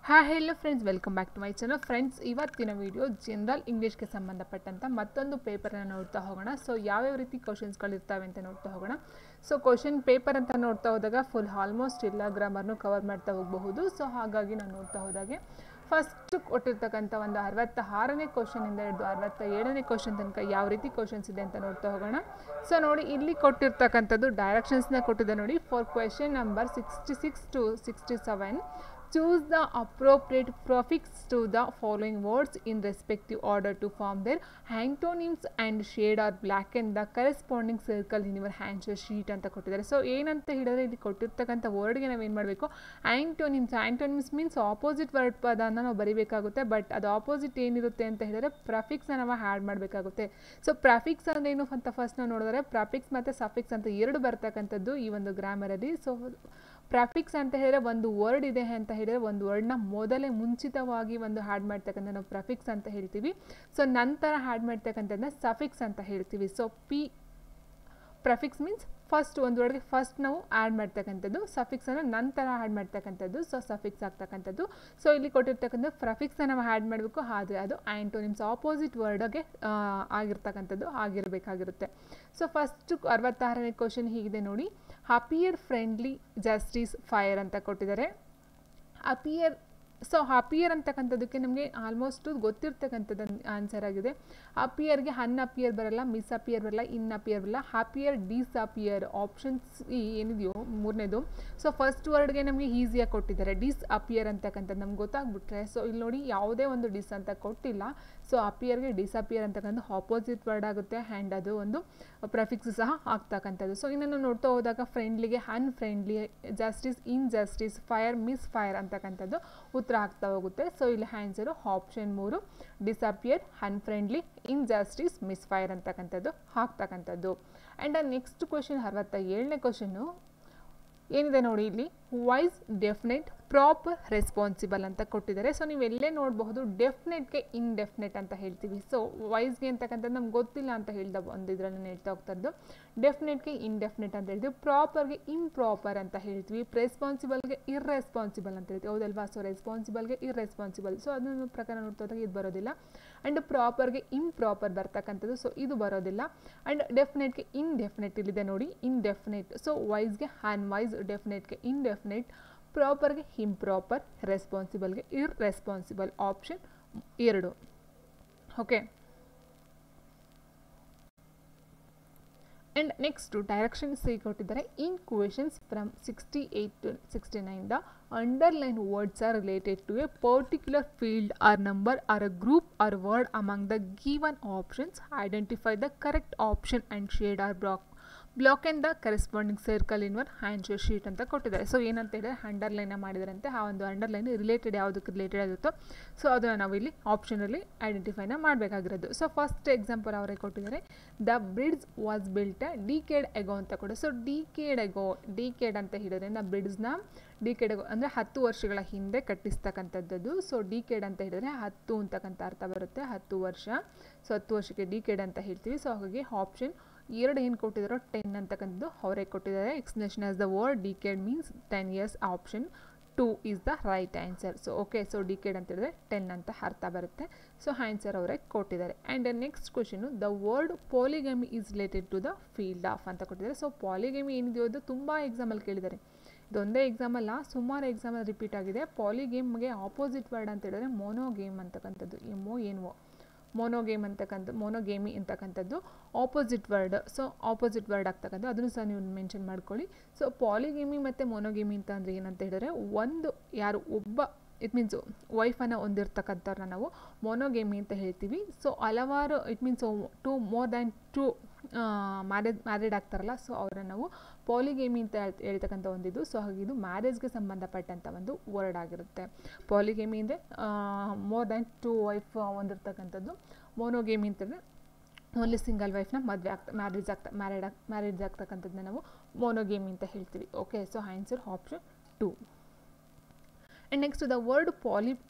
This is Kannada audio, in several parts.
Hi hello friends, welcome back to my channel. Friends, ಇವತ್ತಿನ ವಿಡಿಯೋ ಜನರಲ್ ಇಂಗ್ಲೀಷ್ಗೆ ಸಂಬಂಧಪಟ್ಟಂಥ ಮತ್ತೊಂದು ಪೇಪರನ್ನು ನೋಡ್ತಾ ಹೋಗೋಣ. ಸೊ ಯಾವ್ಯಾವ ರೀತಿ ಕ್ವಶನ್ಸ್ಗಳಿರ್ತವೆ ಅಂತ ನೋಡ್ತಾ ಹೋಗೋಣ. ಸೊ ಕ್ವಶನ್ ಪೇಪರ್ ಅಂತ ನೋಡ್ತಾ ಹೋದಾಗ ಫುಲ್ ಆಲ್ಮೋಸ್ಟ್ ಎಲ್ಲ ಗ್ರಾಮರ್ನು ಕವರ್ ಮಾಡ್ತಾ ಹೋಗಬಹುದು. ಸೊ ಹಾಗಾಗಿ ನಾನು ನೋಡ್ತಾ ಹೋದಾಗೆ ಫಸ್ಟ್ ಕೊಟ್ಟಿರ್ತಕ್ಕಂಥ ಒಂದು 66ನೇ ಕ್ವಶನಿಂದ ಹಿಡಿದು 67ನೇ ಕ್ವಶನ್ ತನಕ ಯಾವ ರೀತಿ ಕ್ವಶನ್ಸ್ ಇದೆ ಅಂತ ನೋಡ್ತಾ ಹೋಗೋಣ. ಸೊ ನೋಡಿ, ಇಲ್ಲಿ ಕೊಟ್ಟಿರ್ತಕ್ಕಂಥದ್ದು ಡೈರೆಕ್ಷನ್ಸ್ನ ಕೊಟ್ಟಿದೆ ನೋಡಿ. For question number 66 to 67, choose the appropriate prefix to the following words in respective order to form their antonyms and shade or blacken the corresponding circle in your answer sheet ಅಂತ ಕೊಟ್ಟಿದ್ದಾರೆ. ಸೊ ಏನಂತ ಹೇಳಿದ್ರೆ, ಇಲ್ಲಿ ಕೊಟ್ಟಿರ್ತಕ್ಕಂಥ ವರ್ಡ್ಗೆ ನಾವು ಏನು ಮಾಡಬೇಕು, ಆ್ಯಂಟೋನಿಮ್ಸ್ ಮೀನ್ಸ್ ಆಪೋಸಿಟ್ ವರ್ಡ್ ಪದನ ನಾವು ಬರೀಬೇಕಾಗುತ್ತೆ. ಬಟ್ ಅದು ಆಪೋಸಿಟ್ ಏನಿರುತ್ತೆ ಅಂತ ಹೇಳಿದ್ರೆ ಪ್ರಫಿಕ್ಸ್ನ ನಾವು ಆ್ಯಡ್ ಮಾಡಬೇಕಾಗುತ್ತೆ. ಸೊ ಪ್ರಫಿಕ್ಸ್ ಅಂದರೆ ಏನು ಅಂತ ಫಸ್ಟ್ ನಾವು ನೋಡಿದ್ರೆ, ಪ್ರಫಿಕ್ಸ್ ಮತ್ತು ಸಫಿಕ್ಸ್ ಅಂತ ಎರಡು ಬರ್ತಕ್ಕಂಥದ್ದು ಈ ಒಂದು ಗ್ರಾಮರಲ್ಲಿ. ಸೊ ಪ್ರಫಿಕ್ಸ್ ಅಂತ ಹೇಳಿದ್ರೆ ಒಂದು ವರ್ಡ್ ಇದೆ ಅಂತ ಹೇಳಿದ್ರೆ ಒಂದು ವರ್ಡ್ನ ಮೊದಲೇ ಮುಂಚಿತವಾಗಿ ಒಂದು ಆ್ಯಡ್ ಮಾಡ್ತಕ್ಕಂಥ ನಾವು ಪ್ರಫಿಕ್ಸ್ ಅಂತ ಹೇಳ್ತೀವಿ. ಸೊ ನಂತರ ಆ್ಯಡ್ ಮಾಡ್ತಕ್ಕಂಥದ್ದನ್ನ ಸಫಿಕ್ಸ್ ಅಂತ ಹೇಳ್ತೀವಿ. ಸೊ ಪ್ರಫಿಕ್ಸ್ ಮೀನ್ಸ್ ಫಸ್ಟ್ ಒಂದು ವರ್ಡ್ಗೆ ಫಸ್ಟ್ ನಾವು ಆ್ಯಡ್ ಮಾಡ್ತಕ್ಕಂಥದ್ದು, ಸಫಿಕ್ಸನ್ನು ನಂತರ ಆ್ಯಡ್ ಮಾಡ್ತಕ್ಕಂಥದ್ದು, ಸೊ ಸಫಿಕ್ಸ್ ಆಗ್ತಕ್ಕಂಥದ್ದು. ಸೊ ಇಲ್ಲಿ ಕೊಟ್ಟಿರ್ತಕ್ಕಂಥ ಪ್ರಫಿಕ್ಸನ್ನು ನಾವು ಆ್ಯಡ್ ಮಾಡಬೇಕು, ಆದರೆ ಅದು ಆ್ಯಂಟೋನಿಮ್ಸ್ ಆಪೋಸಿಟ್ ವರ್ಡ್ಗೆ ಆಗಿರ್ತಕ್ಕಂಥದ್ದು ಆಗಿರಬೇಕಾಗಿರುತ್ತೆ. ಸೊ ಫಸ್ಟ್ 66ನೇ ಕ್ವಶನ್ ಹೀಗಿದೆ ನೋಡಿ. ಅಪಿಯರ್ ಫ್ರೆಂಡ್ಲಿ ಜಸ್ಟಿಸ್ ಫೈರ್ ಅಂತ ಕೊಟ್ಟಿದ್ದಾರೆ. ಅಪಿಯರ್ ಅಂತಕ್ಕಂಥದ್ದಕ್ಕೆ ನಮಗೆ ಆಲ್ಮೋಸ್ಟ್ ಗೊತ್ತಿರ್ತಕ್ಕಂಥದ್ದು ಆನ್ಸರ್ ಆಗಿದೆ. ಅಪಿಯರ್ಗೆ ಅನ್ಅಪಿಯರ್ ಬರಲ್ಲ, ಮಿಸ್ ಅಪಿಯರ್ ಬರಲ್ಲ, ಇನ್ ಅಪಿಯರ್ ಬರಲ್ಲ. ಅಪಿಯರ್, ಡಿಸ್ಅಪಿಯರ್ ಆಪ್ಷನ್ಸ್ ಏನಿದೆಯೋ ಮೂರನೇದು. ಸೊ ಫಸ್ಟ್ ವರ್ಡ್ಗೆ ನಮಗೆ ಈಸಿಯಾಗಿ ಕೊಟ್ಟಿದ್ದಾರೆ ಡಿಸ್ ಅಪಿಯರ್ ಅಂತಕ್ಕಂಥದ್ದು ನಮ್ಗೆ ಗೊತ್ತಾಗ್ಬಿಟ್ರೆ. ಸೊ ಇಲ್ಲಿ ನೋಡಿ, ಯಾವುದೇ ಒಂದು ಡಿಸ್ ಅಂತ ಕೊಟ್ಟಿಲ್ಲ. ಸೊ ಅಪಿಯರ್ಗೆ ಡಿಸ್ಅಪಿಯರ್ ಅಂತಕ್ಕಂಥ ಆಪೋಸಿಟ್ ವರ್ಡ್ ಆಗುತ್ತೆ ಆ್ಯಂಡ್ ಅದು ಒಂದು ಪ್ರಫಿಕ್ಸ್ ಸಹ ಆಗ್ತಕ್ಕಂಥದ್ದು. ಸೊ ಇನ್ನನ್ನು ನೋಡ್ತಾ ಹೋದಾಗ ಫ್ರೆಂಡ್ಲಿಗೆ unfriendly, justice injustice, fire misfire ಅಂತಕ್ಕಂಥದ್ದು ಉತ್ತರ ಆಗ್ತಾ ಹೋಗುತ್ತೆ. ಸೊ ಇಲ್ಲಿ answer option 3 disappear, unfriendly, injustice, misfire ಅಂತಕ್ಕಂಥದ್ದು ಆಗ್ತಕ್ಕಂಥದ್ದು. ಆ್ಯಂಡ್ ನೆಕ್ಸ್ಟ್ ಕ್ವಶನ್ 67ನೇ ಕ್ವಶನ್ನು ಏನಿದೆ ನೋಡಿ. ಇಲ್ಲಿ ವಾಯ್ಸ್, ಡೆಫಿನೆಟ್, ಪ್ರಾಪರ್, ರೆಸ್ಪಾನ್ಸಿಬಲ್ ಅಂತ ಕೊಟ್ಟಿದ್ದಾರೆ. ಸೊ ನೀವೆಲ್ಲೇ ನೋಡಬಹುದು ಡೆಫಿನೆಟ್ಗೆ ಇನ್ಡೆಫಿನೆಟ್ ಅಂತ ಹೇಳ್ತೀವಿ. ಸೊ ವಾಯ್ಸ್ಗೆ ಅಂತಕ್ಕಂಥದ್ದು ನಮ್ಗೆ ಗೊತ್ತಿಲ್ಲ ಅಂತ ಹೇಳ್ದ ಒಂದು ಇದರಲ್ಲಿ ಹೇಳ್ತಾ ಹೋಗ್ತದ್ದು. ಡೆಫಿನೆಟ್ಗೆ ಇನ್ಡೆಫಿನೆಟ್ ಅಂತ ಹೇಳ್ತೀವಿ, ಪ್ರಾಪರ್ಗೆ ಇಂಪ್ರಾಪರ್ ಅಂತ ಹೇಳ್ತೀವಿ, ರೆಸ್ಪಾನ್ಸಿಬಲ್ಗೆ ಇರ್ರೆಸ್ಪಾನ್ಸಿಬಲ್ ಅಂತ ಹೇಳ್ತೀವಿ, ಹೌದಲ್ವಾ. ಸೊ ರೆಸ್ಪಾನ್ಸಿಬಲ್ಗೆ ಇರ್ರೆಸ್ಪಾನ್ಸಿಬಲ್, ಸೊ ಅದನ್ನ ಪ್ರಕಾರ ನೋಡ್ತಾ ಇದು ಬರೋದಿಲ್ಲ. ಆ್ಯಂಡ್ ಪ್ರಾಪರ್ಗೆ ಇಂಪ್ರಾಪರ್ ಬರ್ತಕ್ಕಂಥದ್ದು, ಸೊ ಇದು ಬರೋದಿಲ್ಲ. ಆ್ಯಂಡ್ ಡೆಫಿನೆಟ್ಗೆ ಇನ್ಡೆಫಿನೆಟ್ ಇಲ್ಲಿದೆ ನೋಡಿ, ಇನ್ಡೆಫಿನೆಟ್. ಸೊ ವಾಯ್ಸ್ಗೆ ಅನ್ವೈಸ್, ಡೆಫಿನೆಟ್ಗೆ ಇನ್ಡೆಫಿನೆಟ್, ಪ್ರಾಪರ್ಗೆ ಇಂಪ್ರಾಪರ್, ರೆಸ್ಪಾನ್ಸಿಬಲ್ಗೆ irresponsible, option 2. Okay. And next directions ಕೊಟ್ಟಿದ್ದಾರೆ. In questions from 68 to 69 the underline words are related to a particular field or number or a group or word among the given options. Identify the correct option and shade or black and the corresponding circle in your answer sheet ಅಂತ ಕೊಟ್ಟಿದ್ದಾರೆ. ಸೊ ಏನಂತ ಹೇಳಿದ್ರೆ ಅಂಡರ್ಲೈನ್ ಮಾಡಿದಾರಂತೆ. ಆ ಒಂದು ಅಂಡರ್ಲೈನ್ ರಿಲೇಟೆಡ್ ಯಾವುದಕ್ಕೆ ರಿಲೇಟೆಡ್ ಆಗುತ್ತೋ ಸೊ ಅದನ್ನು ನಾವು ಇಲ್ಲಿ ಆಪ್ಷನಲ್ಲಿ ಐಡೆಂಟಿಫೈನ ಮಾಡಬೇಕಾಗಿರೋದು. ಸೊ ಫಸ್ಟ್ ಎಕ್ಸಾಂಪಲ್ ಅವರೇ ಕೊಟ್ಟಿದ್ದಾರೆ. The bridge was built decade ago ಅಂತ ಕೊಡಿ. ಸೊ ಡಿಕೇಡ್ ಅಂತ ಹೇಳಿದ್ರೆ ಬ್ರಿಡ್ಜ್ನ ಡಿಕೇಡ್ ಅಂದರೆ 10 ವರ್ಷಗಳ ಹಿಂದೆ ಕಟ್ಟಿಸ್ತಕ್ಕಂಥದ್ದು. ಸೊ ಡಿಕೇಡ್ ಅಂತ ಹೇಳಿದ್ರೆ 10 ಅಂತಕ್ಕಂಥ ಅರ್ಥ ಬರುತ್ತೆ, 10 ವರ್ಷ. ಸೊ 10 ವರ್ಷಕ್ಕೆ ಡಿಕೇಡ್ ಅಂತ ಹೇಳ್ತೀವಿ. ಸೊ ಹಾಗಾಗಿ ಆಪ್ಷನ್ 2 ಏನು ಕೊಟ್ಟಿದ್ದಾರೋ 10 ಅಂತಕ್ಕಂಥದ್ದು ಅವರೇ ಕೊಟ್ಟಿದ್ದಾರೆ. Explanation as the word decade means 10 years, option 2 is the right answer. So okay. So decade ಅಂತ ಹೇಳಿದ್ರೆ 10 ಅಂತ ಅರ್ಥ ಬರುತ್ತೆ. ಸೊ ಆನ್ಸರ್ ಅವರೇ ಕೊಟ್ಟಿದ್ದಾರೆ. And next question, the word polygamy is related to the field of ಅಂತ ಕೊಟ್ಟಿದ್ದಾರೆ. ಸೊ ಪಾಲಿಗಮಿ ಏನಿದೆಯೋ ಅದು ತುಂಬ ಎಕ್ಸಾಮಲ್ಲಿ ಕೇಳಿದ್ದಾರೆ. ಇದೊಂದೇ ಎಕ್ಸಾಮಲ್ಲ, ಸುಮಾರು ಎಕ್ಸಾಮಲ್ಲಿ ರಿಪೀಟ್ ಆಗಿದೆ. ಪಾಲಿಗೇಮ್ಗೆ ಆಪೋಸಿಟ್ ವರ್ಡ್ ಅಂತ ಹೇಳಿದ್ರೆ ಮೋನೋಗೇಮ್ ಅಂತಕ್ಕಂಥದ್ದು, ಮೋನೋಗೇಮಿ ಅಂತಕ್ಕಂಥದ್ದು opposite word. So opposite word ಆಗ್ತಕ್ಕಂಥ ಅದನ್ನು ಸಹ ನೀವು ಮೆನ್ಷನ್ ಮಾಡ್ಕೊಳ್ಳಿ. ಸೊ ಪಾಲಿಗೇಮಿ ಮತ್ತು ಮೋನೋಗೇಮಿ ಅಂತ ಅಂದರೆ ಏನಂತ ಹೇಳಿದ್ರೆ ಒಬ್ಬ ಇಟ್ ಮೀನ್ಸ್ ವೈಫನ್ನು ಹೊಂದಿರ್ತಕ್ಕಂಥವ್ರನ್ನ ನಾವು ಮೋನೋಗೇಮಿ ಅಂತ ಹೇಳ್ತೀವಿ. ಸೊ ಹಲವಾರು it means more than 2 married ಆಗ್ತಾರಲ್ಲ, ಸೊ ಅವರನ್ನು ನಾವು ಪಾಲಿಗೇಮಿ ಅಂತ ಹೇಳ್ತಕ್ಕಂಥ ಒಂದಿದು. ಸೊ ಹಾಗೆ ಇದು ಮ್ಯಾರೇಜ್ಗೆ ಸಂಬಂಧಪಟ್ಟಂಥ ಒಂದು ವರ್ಡ್ ಆಗಿರುತ್ತೆ. ಪಾಲಿಗೇಮಿ ಅಂದರೆ ಮೋರ್ ದ್ಯಾನ್ 2 ವೈಫ್ ಹೊಂದಿರ್ತಕ್ಕಂಥದ್ದು. ಮೋನೋಗೇಮಿ ಅಂತಂದರೆ ಓನ್ಲಿ ಸಿಂಗಲ್ ವೈಫ್ನ ಮ್ಯಾರೇಜ್ ಆಗ್ತಕ್ಕಂಥದ್ದನ್ನ ನಾವು ಮೋನೋಗೇಮಿ ಅಂತ ಹೇಳ್ತೀವಿ. Okay. So answer option 2. And next the word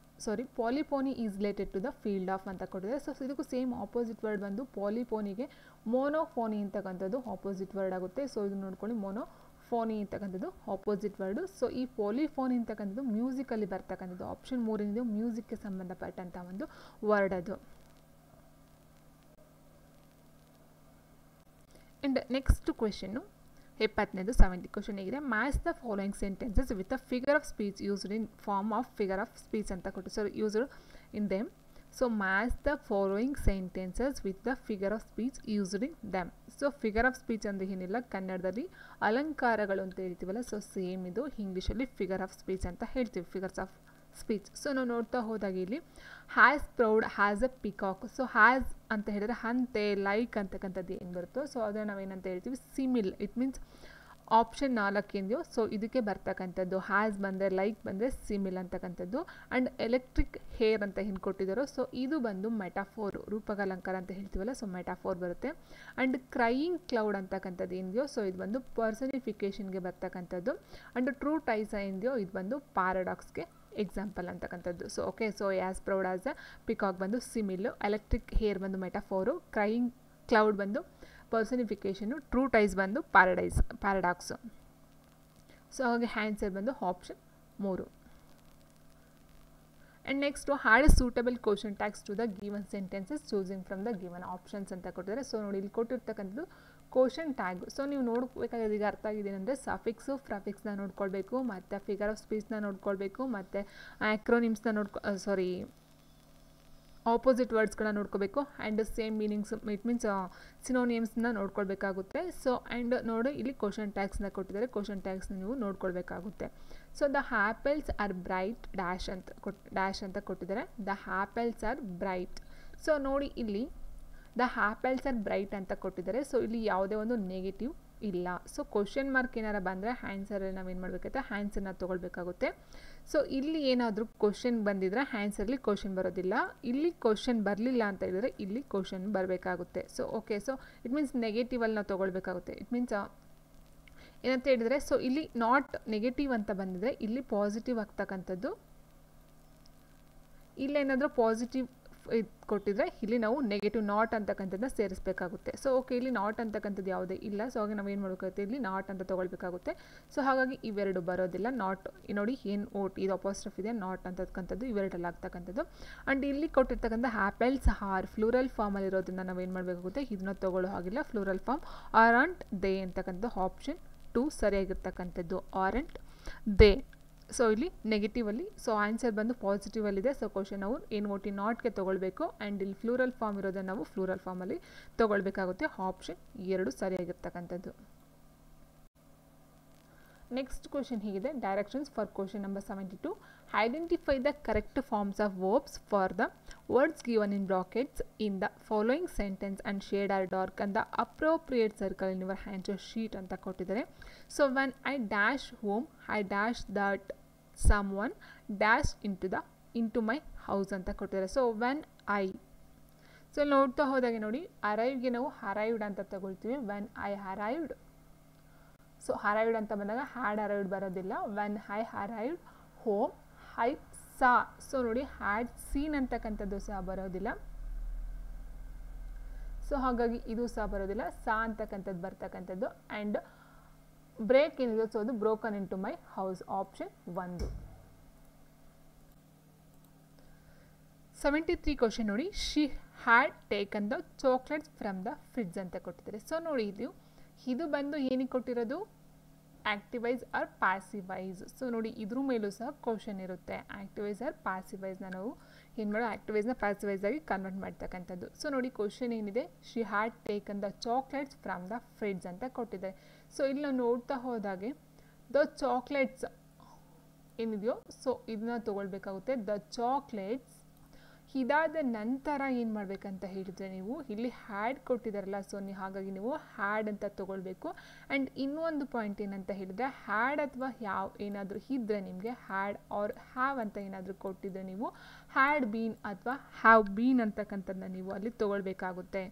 polyphony is related to the field of ಅಂತ ಕೊಟ್ಟಿದ್ದಾರೆ. ಸೊ ಇದಕ್ಕೂ ಸೇಮ್ ಆಪೋಸಿಟ್ ವರ್ಡ್ ಬಂದು ಪಾಲಿಪೋನಿಗೆ ಮೋನೋಫೋನಿ ಅಂತಕ್ಕಂಥದ್ದು ಆಪೋಸಿಟ್ ವರ್ಡ್ ಆಗುತ್ತೆ. ಸೊ ಇದು ನೋಡ್ಕೊಳ್ಳಿ, ಫೋನಿ ಅಂತಕ್ಕಂಥದ್ದು ಆಪೋಸಿಟ್ ವರ್ಡು. ಸೊ ಈ ಪೋಲಿಫೋನಿ ಅಂತಕ್ಕಂಥದ್ದು ಮ್ಯೂಸಿಕಲ್ಲಿ ಬರ್ತಕ್ಕಂಥದ್ದು. ಆಪ್ಷನ್ 3 ಮ್ಯೂಸಿಕ್ಗೆ ಸಂಬಂಧಪಟ್ಟಂಥ ಒಂದು ವರ್ಡ್ ಅದು. ಆ್ಯಂಡ್ ನೆಕ್ಸ್ಟ್ ಕ್ವೆಶನ್ನು 70 70 ಕ್ವೆಶನ್ ಹೇಗಿದೆ, match the following sentences with a figure of speech used in form of figure of speech ಅಂತ ಕೊಟ್ಟು. So used in them. So match the following sentences with the figure of speech used in them. So figure of speech ಅಂದರೆ ಏನಿಲ್ಲ, ಕನ್ನಡದಲ್ಲಿ ಅಲಂಕಾರಗಳು ಅಂತ ಹೇಳ್ತೀವಲ್ಲ, ಸೊ ಸೇಮ್ ಇದು ಇಂಗ್ಲೀಷಲ್ಲಿ ಫಿಗರ್ ಆಫ್ ಸ್ಪೀಚ್ ಅಂತ ಹೇಳ್ತೀವಿ, ಫಿಗರ್ಸ್ ಆಫ್ ಸ್ಪೀಚ್. ಸೊ ನಾವು ನೋಡ್ತಾ ಹೋದಾಗ ಇಲ್ಲಿ has proud has a peacock. So has ಅಂತ ಹೇಳಿದ್ರೆ ಅಂತೆ ಲೈಕ್ ಅಂತಕ್ಕಂಥದ್ದು ಏನು ಬರುತ್ತೋ ಸೊ ಅದನ್ನು ನಾವೇನಂತ ಹೇಳ್ತೀವಿ, ಸಿಮಿಲ್. ಇಟ್ ಮೀನ್ಸ್ ಆಪ್ಷನ್ 4 ಏನಿದೆಯೋ ಸೊ ಇದಕ್ಕೆ ಬರ್ತಕ್ಕಂಥದ್ದು. ಹ್ಯಾಸ್ ಬಂದರೆ ಲೈಕ್ ಬಂದರೆ ಸಿಮಿಲ್ ಅಂತಕ್ಕಂಥದ್ದು. ಆ್ಯಂಡ್ ಎಲೆಕ್ಟ್ರಿಕ್ ಹೇರ್ ಅಂತ ಏನು ಕೊಟ್ಟಿದ್ದಾರೋ ಸೊ ಇದು ಬಂದು ಮೆಟಾಫೋರ್, ರೂಪಕಾಲಂಕಾರ ಅಂತ ಹೇಳ್ತೀವಲ್ಲ, ಸೊ ಮೆಟಾಫೋರ್ ಬರುತ್ತೆ. ಆ್ಯಂಡ್ ಕ್ರೈಯಿಂಗ್ ಕ್ಲೌಡ್ ಅಂತಕ್ಕಂಥದ್ದು ಏನಿದೆಯೋ ಸೊ ಇದು ಬಂದು ಪರ್ಸನಿಫಿಕೇಷನ್ಗೆ ಬರ್ತಕ್ಕಂಥದ್ದು. ಆ್ಯಂಡ್ ಟ್ರೂ ಟೈಸ್ ಏನಿದೆಯೋ ಇದು ಬಂದು ಪ್ಯಾರಾಡಾಕ್ಸ್ಗೆ ಎಕ್ಸಾಂಪಲ್ ಅಂತಕ್ಕಂಥದ್ದು. So okay, so as proud as a peacock ಬಂದು ಸಿಮಿಲ್ಲು, ಎಲೆಕ್ಟ್ರಿಕ್ ಹೇರ್ ಬಂದು ಮೆಟಾಫೋರು, ಕ್ರೈಯಿಂಗ್ ಕ್ಲೌಡ್ ಬಂದು ಪರ್ಸನಿಫಿಕೇಷನು, ಟ್ರೂ ಟೈಸ್ ಬಂದು ಪ್ಯಾರಾಡಾಕ್ಸು. ಸೊ ಹಾಗೆ ಆನ್ಸರ್ ಬಂದು option 3. And next add a suitable question tags to the given sentences choosing from the given options ಅಂತ ಕೊಟ್ಟಿದ್ದಾರೆ. ಸೊ ನೋಡಿ ಇಲ್ಲಿ ಕೊಟ್ಟಿರ್ತಕ್ಕಂಥದ್ದು ಕ್ವಶನ್ ಟ್ಯಾಗ್. ಸೊ ನೀವು ನೋಡ್ಬೇಕಾದ್ರೆ ಈಗ ಅರ್ಥ ಆಗಿದೆ ಅಂದರೆ ಸಫಿಕ್ಸು ಫ್ರಫಿಕ್ಸ್ನ ನೋಡ್ಕೊಳ್ಬೇಕು, ಮತ್ತು ಫಿಗರ್ ಆಫ್ ಸ್ಪೀಚ್ನ ನೋಡ್ಕೊಳ್ಬೇಕು, ಮತ್ತು ಆ್ಯಕ್ರೋನಿಮ್ಸ್ನ ಆಪೋಸಿಟ್ ವರ್ಡ್ಸ್ಗಳನ್ನ ನೋಡ್ಕೋಬೇಕು. And same meanings it means ಸಿನೋನಿಯಮ್ಸ್ನ ನೋಡ್ಕೊಳ್ಬೇಕಾಗುತ್ತೆ. ಸೊ ಆ್ಯಂಡ್ ನೋಡಿ ಇಲ್ಲಿ ಕ್ವಶನ್ ಟ್ಯಾಗ್ಸ್ನ ಕೊಟ್ಟಿದ್ದಾರೆ, ಕ್ವಶನ್ ಟ್ಯಾಗ್ಸ್ನ ನೀವು ನೋಡ್ಕೊಳ್ಬೇಕಾಗುತ್ತೆ. So the apples are bright dash ಅಂತ ಕೊಟ್ಟಿದ್ದಾರೆ. The apples are bright. So ನೋಡಿ ಇಲ್ಲಿ ದ ಆ್ಯಪಲ್ಸ್ ಆರ್ ಬ್ರೈಟ್ ಅಂತ ಕೊಟ್ಟಿದ್ದಾರೆ. ಸೊ ಇಲ್ಲಿ ಯಾವುದೇ ಒಂದು ನೆಗೆಟಿವ್ ಇಲ್ಲ. ಸೊ ಕ್ವಶನ್ ಮಾರ್ಕ್ ಏನಾರು ಬಂದರೆ ಆನ್ಸರಲ್ಲಿ ನಾವೇನು ಮಾಡಬೇಕಾಗುತ್ತೆ, ಆನ್ಸರ್ನ ತೊಗೊಳ್ಬೇಕಾಗುತ್ತೆ. ಸೊ ಇಲ್ಲಿ ಏನಾದರೂ ಕ್ವಶನ್ ಬಂದಿದ್ರೆ ಆನ್ಸರ್ಲಿ ಕ್ವಶನ್ ಬರೋದಿಲ್ಲ. ಇಲ್ಲಿ ಕ್ವಶನ್ ಬರಲಿಲ್ಲ ಅಂತ ಹೇಳಿದ್ರೆ ಇಲ್ಲಿ ಕ್ವಶನ್ ಬರಬೇಕಾಗುತ್ತೆ. So okay, so it means negatively ನಾವು ತೊಗೊಳ್ಬೇಕಾಗುತ್ತೆ. ಇಟ್ ಮೀನ್ಸ್ ಏನಂತ ಹೇಳಿದರೆ ಸೊ ಇಲ್ಲಿ ನಾಟ್ ನೆಗೆಟಿವ್ ಅಂತ ಬಂದಿದ್ರೆ ಇಲ್ಲಿ ಪಾಸಿಟಿವ್ ಆಗ್ತಕ್ಕಂಥದ್ದು, ಇಲ್ಲೇನಾದರೂ ಪಾಸಿಟಿವ್ ಇದು ಕೊಟ್ಟಿದ್ರೆ ಇಲ್ಲಿ ನಾವು ನೆಗೆಟಿವ್ ನಾಟ್ ಅಂತಕ್ಕಂಥದ್ದನ್ನ ಸೇರಿಸಬೇಕಾಗುತ್ತೆ. ಸೊ ಓಕೆ, ಇಲ್ಲಿ ನಾಟ್ ಅಂತಕ್ಕಂಥದ್ದು ಯಾವುದೇ ಇಲ್ಲ. ಸೊ ಹಾಗೆ ನಾವು ಏನು ಮಾಡಬೇಕಾಗುತ್ತೆ, ಇಲ್ಲಿ ನಾಟ್ ಅಂತ ತೊಗೊಳ್ಬೇಕಾಗುತ್ತೆ. ಸೊ ಹಾಗಾಗಿ ಇವೆರಡು ಬರೋದಿಲ್ಲ. ನಾಟ್ ನೋಡಿ ಏನು ಓಟ್ ಇದು ಅಪಾಸ್ಟ್ರಫ್ ಇದೆ, ನಾಟ್ ಅಂತಕ್ಕಂಥದ್ದು ಇವೆರಡಲ್ಲಿ ಆಗ್ತಕ್ಕಂಥದ್ದು. ಆ್ಯಂಡ್ ಇಲ್ಲಿ ಕೊಟ್ಟಿರ್ತಕ್ಕಂಥ ಆ್ಯಪಲ್ಸ್ ಆರ್ ಫ್ಲೂರಲ್ ಫಾರ್ಮಲ್ಲಿ ಇರೋದ್ರಿಂದ ನಾವೇನು ಮಾಡಬೇಕಾಗುತ್ತೆ, ಇದನ್ನ ತೊಗೊಳ್ಳೋ ಹಾಗಿಲ್ಲ. ಫ್ಲೂರಲ್ ಫಾರ್ಮ್ ಆರಂಟ್ ದೇ ಅಂತಕ್ಕಂಥ ಆಪ್ಷನ್ 2 ಸರಿಯಾಗಿರ್ತಕ್ಕಂಥದ್ದು, ಆರಂಟ್ ದೇ. ಸೊ ಇಲ್ಲಿ ನೆಗೆಟಿವಲ್ಲಿ, ಸೊ ಆನ್ಸರ್ ಬಂದು ಪಾಸಿಟಿವಲ್ಲಿದೆ. ಸೊ ಕ್ವಶನ್ ನಾವು ಏನು ಓಟಿ ನಾಟ್ಗೆ ತೊಗೊಳ್ಬೇಕು. ಆ್ಯಂಡ್ ಇಲ್ಲಿ ಫ್ಲೂರಲ್ ಫಾರ್ಮ್ ಇರೋದನ್ನು ನಾವು ಫ್ಲೂರಲ್ ಫಾರ್ಮಲ್ಲಿ ತೊಗೊಳ್ಬೇಕಾಗುತ್ತೆ. ಆಪ್ಷನ್ 2 ಸರಿಯಾಗಿರ್ತಕ್ಕಂಥದ್ದು. ನೆಕ್ಸ್ಟ್ ಕ್ವಶನ್ ಹೀಗಿದೆ, directions for question number 72. Identify the correct forms of verbs for the words given in brackets in the following sentence and shade or dark and the appropriate circle in your answer sheet ಅಂತ ಕೊಟ್ಟಿದ್ದಾರೆ. So when I dash home I dash that some one dash into my house ಅಂತ ಕೊಟ್ಟಿದ್ದಾರೆ. ಸೊ ವೆನ್ ಐ, ಸೊ ನೋಡ್ತಾ ಹೋದಾಗೆ ನೋಡಿ ಅರೈವ್ಗೆ ನಾವು ಅರೈವ್ಡ್ ಅಂತ ತಗೊಳ್ತೀವಿ. When I arrived, so arrived ಅಂತ ಬಂದಾಗ ಹ್ಯಾಡ್ ಅರೈವ್ಡ್ ಬರೋದಿಲ್ಲ. When I arrived home I saw, so ನೋಡಿ ಹ್ಯಾಡ್ ಸೀನ್ ಅಂತಕ್ಕಂಥದ್ದು ಸಹ ಬರೋದಿಲ್ಲ. ಸೊ ಹಾಗಾಗಿ ಇದು ಸಹ ಬರೋದಿಲ್ಲ. ಸಾ ಅಂತಕ್ಕಂಥದ್ದು ಬರ್ತಕ್ಕಂಥದ್ದು. ಆ್ಯಂಡ್ ಬ್ರೇಕ್ ಏನಿದೆ ಸೊ ಅದು broken into my house, option 1. 73 question ನೋಡಿ, she had taken the chocolates from the fridge ಅಂತ ಕೊಟ್ಟಿದ್ದಾರೆ. ಸೊ ನೋಡಿ ಇದು ಬಂದು ಏನಕ್ಕೆ ಕೊಟ್ಟಿರೋದು, ಆಕ್ಟಿವೈಸ್ ಆರ್ ಪ್ಯಾಸಿವೈಸ್. ಸೊ ನೋಡಿ ಇದ್ರ ಮೇಲೂ ಸಹ ಕ್ವಶನ್ ಇರುತ್ತೆ. ಆಕ್ಟಿವೈಸ್ ಆರ್ ಪ್ಯಾಸಿವೈಸ್ನ ನಾವು ಏನು ಮಾಡೋ, ಆಕ್ಟಿವೈಸ್ನ ಪ್ಯಾಸಿವೈಸ್ ಆಗಿ ಕನ್ವರ್ಟ್ ಮಾಡ್ತಕ್ಕಂಥದ್ದು. ಸೊ ನೋಡಿ ಕ್ವಶನ್ ಏನಿದೆ, she had taken the chocolates from the fridge ಅಂತ ಕೊಟ್ಟಿದ್ದಾರೆ. ಸೊ ಇಲ್ಲಿ ನಾವು ನೋಡ್ತಾ ಹೋದಾಗೆ ದ ಚಾಕ್ಲೇಟ್ಸ್ ಏನಿದೆಯೋ ಸೊ ಇದನ್ನ ತೊಗೊಳ್ಬೇಕಾಗುತ್ತೆ. ದ ಚಾಕ್ಲೇಟ್ಸ್ ಇದಾದ ನಂತರ ಏನು ಮಾಡಬೇಕಂತ ಹೇಳಿದರೆ ನೀವು ಇಲ್ಲಿ ಹ್ಯಾಡ್ ಕೊಟ್ಟಿದ್ದಾರಲ್ಲ, ಸೊ ಹಾಗಾಗಿ ನೀವು ಹ್ಯಾಡ್ ಅಂತ ತೊಗೊಳ್ಬೇಕು. ಆ್ಯಂಡ್ ಇನ್ನೊಂದು ಪಾಯಿಂಟ್ ಏನಂತ ಹೇಳಿದರೆ ಹ್ಯಾಡ್ ಅಥವಾ ಏನಾದರೂ ಇದ್ದರೆ ನಿಮಗೆ ಹ್ಯಾಡ್ ಆರ್ ಹ್ಯಾವ್ ಅಂತ ಏನಾದರೂ ಕೊಟ್ಟಿದ್ದರೆ ನೀವು ಹ್ಯಾಡ್ ಬೀನ್ ಅಥವಾ ಹ್ಯಾವ್ ಬೀನ್ ಅಂತಕ್ಕಂಥದ್ದನ್ನ ನೀವು ಅಲ್ಲಿ ತೊಗೊಳ್ಬೇಕಾಗುತ್ತೆ.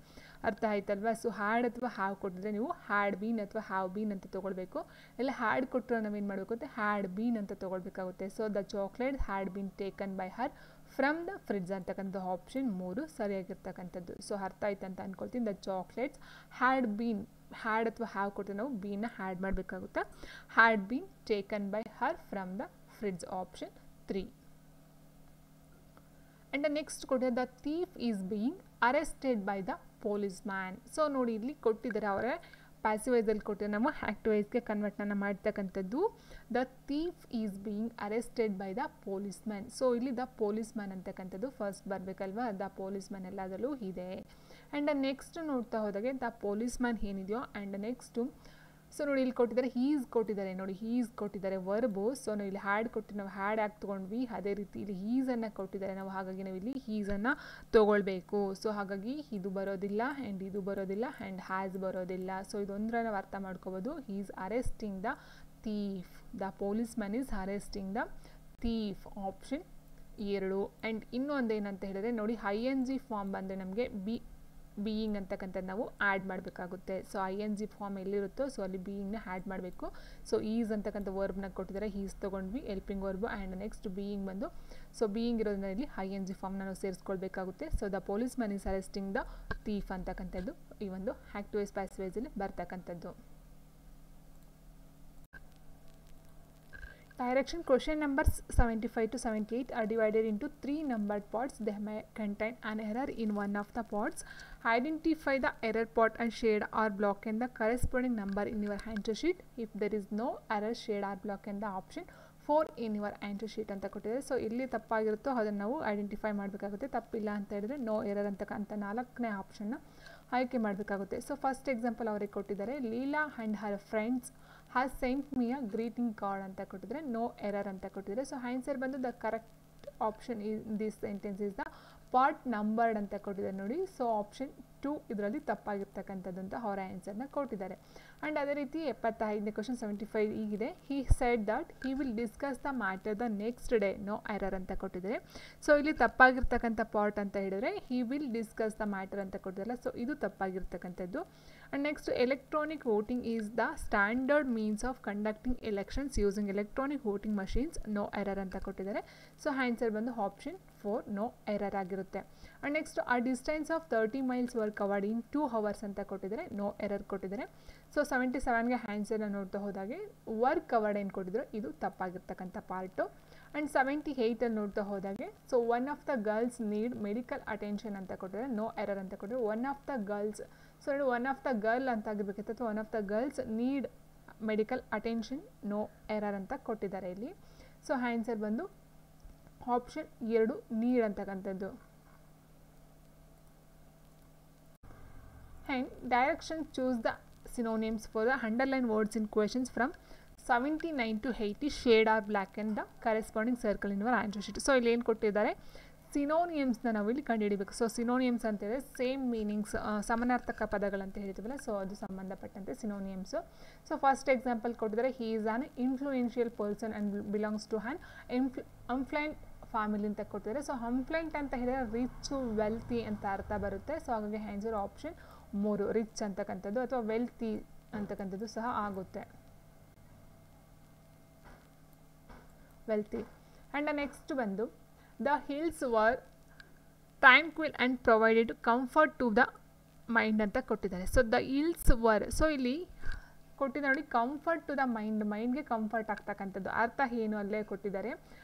ಅರ್ಥ ಆಯ್ತಲ್ವಾ? ಸೊ ಹ್ಯಾಡ್ ಅಥವಾ ಹ್ಯಾವ್ ಕೊಟ್ಟಿದ್ರೆ ನೀವು ಹ್ಯಾಡ್ ಬೀನ್ ಅಥವಾ ಹ್ಯಾವ್ ಬೀನ್ ಅಂತ ತೊಗೊಳ್ಬೇಕು. ಇಲ್ಲ ಹ್ಯಾಡ್ ಕೊಟ್ಟರೆ ನಾವೇನು ಮಾಡಬೇಕಾಗುತ್ತೆ, ಹ್ಯಾಡ್ ಬೀನ್ ಅಂತ ತೊಗೊಳ್ಬೇಕಾಗುತ್ತೆ. So the chocolate had been taken by her from the fridge ಅಂತಕ್ಕಂಥ ಆಪ್ಷನ್ 3 ಸರಿಯಾಗಿರ್ತಕ್ಕಂಥದ್ದು. ಸೊ ಅರ್ಥ ಆಯ್ತು ಅಂತ ಅಂದ್ಕೊಳ್ತೀನಿ. The chocolates had been had ಅಥವಾ ಹ್ಯಾವ್ ಕೊಟ್ಟರೆ ನಾವು ಬೀನ ಹ್ಯಾಡ್ ಮಾಡಬೇಕಾಗುತ್ತೆ. Had been taken by her from the fridge, option 3. And the next ಕೊಟ್ಟಿದೆ the thief is being arrested by the police man. So ನೋಡಿ ಇಲ್ಲಿ ಕೊಟ್ಟಿದ್ದಾರೆ, ಅವರೇ ಪ್ಯಾಸಿವ್ ವೈಸಲ್ಲಿ ಕೊಟ್ಟಿದ್ದಾರೆ, ನಾವು ಆ್ಯಕ್ಟಿವ್ ವೈಸ್ಗೆ ಕನ್ವರ್ಟ್ನ ಮಾಡ್ತಕ್ಕಂಥದ್ದು. The thief is being arrested by the police man. So ಇಲ್ಲಿ ದ ಪೊಲೀಸ್ ಮ್ಯಾನ್ ಅಂತಕ್ಕಂಥದ್ದು ಫಸ್ಟ್ ಬರಬೇಕಲ್ವಾ, ದ ಪೊಲೀಸ್ ಮ್ಯಾನ್ ಎಲ್ಲದರಲ್ಲೂ ಇದೆ. ಆ್ಯಂಡ್ ನೆಕ್ಸ್ಟ್ ನೋಡ್ತಾ ಹೋದಾಗೆ ದ ಪೊಲೀಸ್ ಮ್ಯಾನ್ ಏನಿದೆಯೋ ಆ್ಯಂಡ್ ನೆಕ್ಸ್ಟು ಸೊ ನೋಡಿ ಇಲ್ಲಿ ಕೊಟ್ಟಿದ್ದಾರೆ ಹೀಸ್ ಕೊಟ್ಟಿದ್ದಾರೆ, ನೋಡಿ ಹೀಸ್ ಕೊಟ್ಟಿದ್ದಾರೆ ವರ್ಬು. ಸೊ ನಾವು ಇಲ್ಲಿ ಹ್ಯಾಡ್ ಕೊಟ್ಟು ನಾವು ಹ್ಯಾಡ್ ಯಾಕೆ ತೊಗೊಂಡ್ವಿ, ಅದೇ ರೀತಿ ಇಲ್ಲಿ ಹೀಸನ್ನು ಕೊಟ್ಟಿದ್ದಾರೆ ನಾವು, ಹಾಗಾಗಿ ನಾವು ಇಲ್ಲಿ ಹೀಸನ್ನು ತೊಗೊಳ್ಬೇಕು. ಸೊ ಹಾಗಾಗಿ ಇದು ಬರೋದಿಲ್ಲ ಆ್ಯಂಡ್ ಇದು ಬರೋದಿಲ್ಲ ಆ್ಯಂಡ್ ಹ್ಯಾಸ್ ಬರೋದಿಲ್ಲ. ಸೊ ಇದೊಂದರ ನಾವು ಅರ್ಥ ಮಾಡ್ಕೋಬೋದು. Is arresting the thief, the police man is arresting the thief, option 2. And ಇನ್ನೊಂದು ಏನಂತ ಹೇಳಿದ್ರೆ ನೋಡಿ ING ಫಾರ್ಮ್ ಬಂದರೆ ನಮಗೆ ಬೀಯಿಂಗ್ ಅಂತಕ್ಕಂಥದ್ದು ನಾವು ಆ್ಯಡ್ ಮಾಡಬೇಕಾಗುತ್ತೆ. ಸೊ ING ಫಾರ್ಮ್ ಎಲ್ಲಿರುತ್ತೋ ಸೊ ಅಲ್ಲಿ ಬೀಯಿಂಗ್ನ ಆ್ಯಡ್ ಮಾಡಬೇಕು. ಸೊ ಈಸ್ ಅಂತಕ್ಕಂಥ ವರ್ಬ್ನ ಕೊಟ್ಟಿದ್ದಾರೆ, ಈಸ್ ತೊಗೊಂಡ್ವಿ helping verb. And next being ಬಂದು ಸೊ ಬೀಯಿಂಗ್ ಇರೋದ್ರಿಂದ ಇಲ್ಲಿ ING ಫಾರ್ಮ್ನ ನಾವು ಸೇರಿಸ್ಕೊಳ್ಬೇಕಾಗುತ್ತೆ. So the police man is arresting the thief ಅಂತಕ್ಕಂಥದ್ದು ಈ ಒಂದು ಆ್ಯಕ್ಟಿವ್ ವೈಸ್ ಪ್ಯಾಸಿವ್ ವೈಸಲ್ಲಿ ಬರ್ತಕ್ಕಂಥದ್ದು. Direction question numbers 75 to 78 are divided into 3 numbered parts. They may contain an error in one of the parts. Identify the error part and shade or block in the corresponding number in your answer sheet. If there is no error, shade or block in the option 4 in your answer sheet ಅಂತ ಕೊಟ್ಟಿದ್ದಾರೆ. ಸೊ ಇಲ್ಲಿ ತಪ್ಪಾಗಿರುತ್ತೋ ಅದನ್ನು ನಾವು ಐಡೆಂಟಿಫೈ ಮಾಡಬೇಕಾಗುತ್ತೆ. ತಪ್ಪಿಲ್ಲ ಅಂತ ಹೇಳಿದ್ರೆ ನೋ ಎರರ್ ಅಂತಕ್ಕಂಥ 4ನೇ ಆಪ್ಷನ್ನ ಆಯ್ಕೆ ಮಾಡಬೇಕಾಗುತ್ತೆ. ಸೊ ಫಸ್ಟ್ ಎಕ್ಸಾಂಪಲ್ ಅವರಿಗೆ ಕೊಟ್ಟಿದ್ದಾರೆ, Leela and her friends has scent me a greeting card ಅಂತ ಕೊಟ್ಟಿದ್ರೆ, ನೋ ಎರರ್ ಅಂತ ಕೊಟ್ಟಿದ್ದಾರೆ. ಸೊ ಆನ್ಸರ್ ಬಂದು the correct option in this sentence is the part numbered ಅಂತ ಕೊಟ್ಟಿದ್ದಾರೆ ನೋಡಿ. ಸೊ ಆಪ್ಷನ್ 2 ಇದರಲ್ಲಿ ತಪ್ಪಾಗಿರ್ತಕ್ಕಂಥದ್ದು ಅಂತ ಅವರ ಆನ್ಸರ್ನ ಕೊಟ್ಟಿದ್ದಾರೆ. ಆ್ಯಂಡ್ ಅದೇ ರೀತಿ 75ನೇ ಕ್ವಶನ್ 75 ಈಗಿದೆ. He said that he will discuss the matter the next day, no error ಅಂತ ಕೊಟ್ಟಿದ್ದಾರೆ. ಸೊ ಇಲ್ಲಿ ತಪ್ಪಾಗಿರ್ತಕ್ಕಂಥ ಪಾರ್ಟ್ ಅಂತ ಹೇಳಿದರೆ he will discuss the matter ಅಂತ ಕೊಟ್ಟಿದ್ದಾರಲ್ಲ, ಸೊ ಇದು ತಪ್ಪಾಗಿರ್ತಕ್ಕಂಥದ್ದು. And next electronic voting is the standard means of conducting elections using electronic voting machines, no error ಅಂತ ಕೊಟ್ಟಿದ್ದಾರೆ. ಸೊ ಆನ್ಸರ್ ಬಂದು ಆಪ್ಷನ್ 4 ನೋ ಎರರ್ ಆಗಿರುತ್ತೆ. And next a distance of 30 miles var covered in 2 hours ಅಂತ ಕೊಟ್ಟಿದ್ದಾರೆ, ನೋ ಎರರ್ ಕೊಟ್ಟಿದ್ದಾರೆ. ಸೊ 77ಗೆ ಆನ್ಸರ್ನ ನೋಡ್ತಾ ಹೋದಾಗೆ ವರ್ಕ್ ಕವರ್ಡ್ ಏನು ಕೊಟ್ಟಿದ್ರು ಇದು ತಪ್ಪಾಗಿರ್ತಕ್ಕಂಥ ಪಾರ್ಟು. ಆ್ಯಂಡ್ 78ಅಲ್ಲಿ ನೋಡ್ತಾ ಹೋದಾಗೆ so one of the girls need medical attention ಅಂತ ಕೊಟ್ಟಿದ್ದಾರೆ, ನೋ ಎರರ್ ಅಂತ ಕೊಟ್ಟಿದ್ದಾರೆ. One of the girls, so one of the girl ಅಂತ ಆಗಿರ್ಬೇಕಿತ್ತು, ಅಥವಾ one of the girls need medical attention, no error ಅಂತ ಕೊಟ್ಟಿದ್ದಾರೆ ಇಲ್ಲಿ. ಸೊ ಆನ್ಸರ್ ಬಂದು ಆಪ್ಷನ್ 2 ನೀಡ್ ಅಂತಕ್ಕಂಥದ್ದು. And direction choose the synonyms for the underlined words in questions from 79 to 80. Shade or blacken the corresponding circle in your answer sheet. So ಇಲ್ಲಿ ಏನು ಕೊಟ್ಟಿದ್ದಾರೆ, ಸಿನೋನಿಯಮ್ಸ್ನ ನಾವು ಇಲ್ಲಿ ಕಂಡುಹಿಡಿಬೇಕು. ಸೊ ಸಿನೋನಿಯಮ್ಸ್ ಅಂತೇಳಿದ್ರೆ ಸೇಮ್ ಮೀನಿಂಗ್ಸ್, ಸಮಾನಾರ್ಥಕ ಪದಗಳಂತ ಹೇಳ್ತೀವಲ್ಲ, ಸೊ ಅದು ಸಂಬಂಧಪಟ್ಟಂತೆ ಸಿನೋನಿಯಮ್ಸು. ಸೊ ಫಸ್ಟ್ ಎಕ್ಸಾಂಪಲ್ ಕೊಟ್ಟಿದ್ದಾರೆ, he is an influential person and belongs to an affluent family ಅಂತ ಕೊಟ್ಟಿದ್ದಾರೆ. ಸೊ ಅಂಫ್ಲೈಂಟ್ ಅಂತ ಹೇಳಿದ್ರೆ ರಿಚ್ ವೆಲ್ತಿ ಅಂತ ಅರ್ಥ ಬರುತ್ತೆ. ಸೊ ಹಾಗಾಗಿ ಆನ್ಸರ್ ಆಪ್ಷನ್ 3 ರಿಚ್ ಅಂತಕ್ಕಂಥದ್ದು ಅಥವಾ ವೆಲ್ತಿ ಅಂತಕ್ಕಂಥದ್ದು ಸಹ ಆಗುತ್ತೆ, ವೆಲ್ತಿ. ಆ್ಯಂಡ್ ನೆಕ್ಸ್ಟ್ ಬಂದು the hills were tranquil and provided comfort to the mind ಅಂತ ಕೊಟ್ಟಿದ್ದಾರೆ. So the hills were, so ಇಲ್ಲಿ ಕೊಟ್ಟಿದ್ದಾರೆ ನೋಡಿ ಕಂಫರ್ಟ್ ಟು ದ ಮೈಂಡ್, ಮೈಂಡ್ಗೆ ಕಂಫರ್ಟ್ ಆಗ್ತಕ್ಕಂಥದ್ದು ಅರ್ಥ ಏನು ಅಲ್ಲೇ ಕೊಟ್ಟಿದ್ದಾರೆ.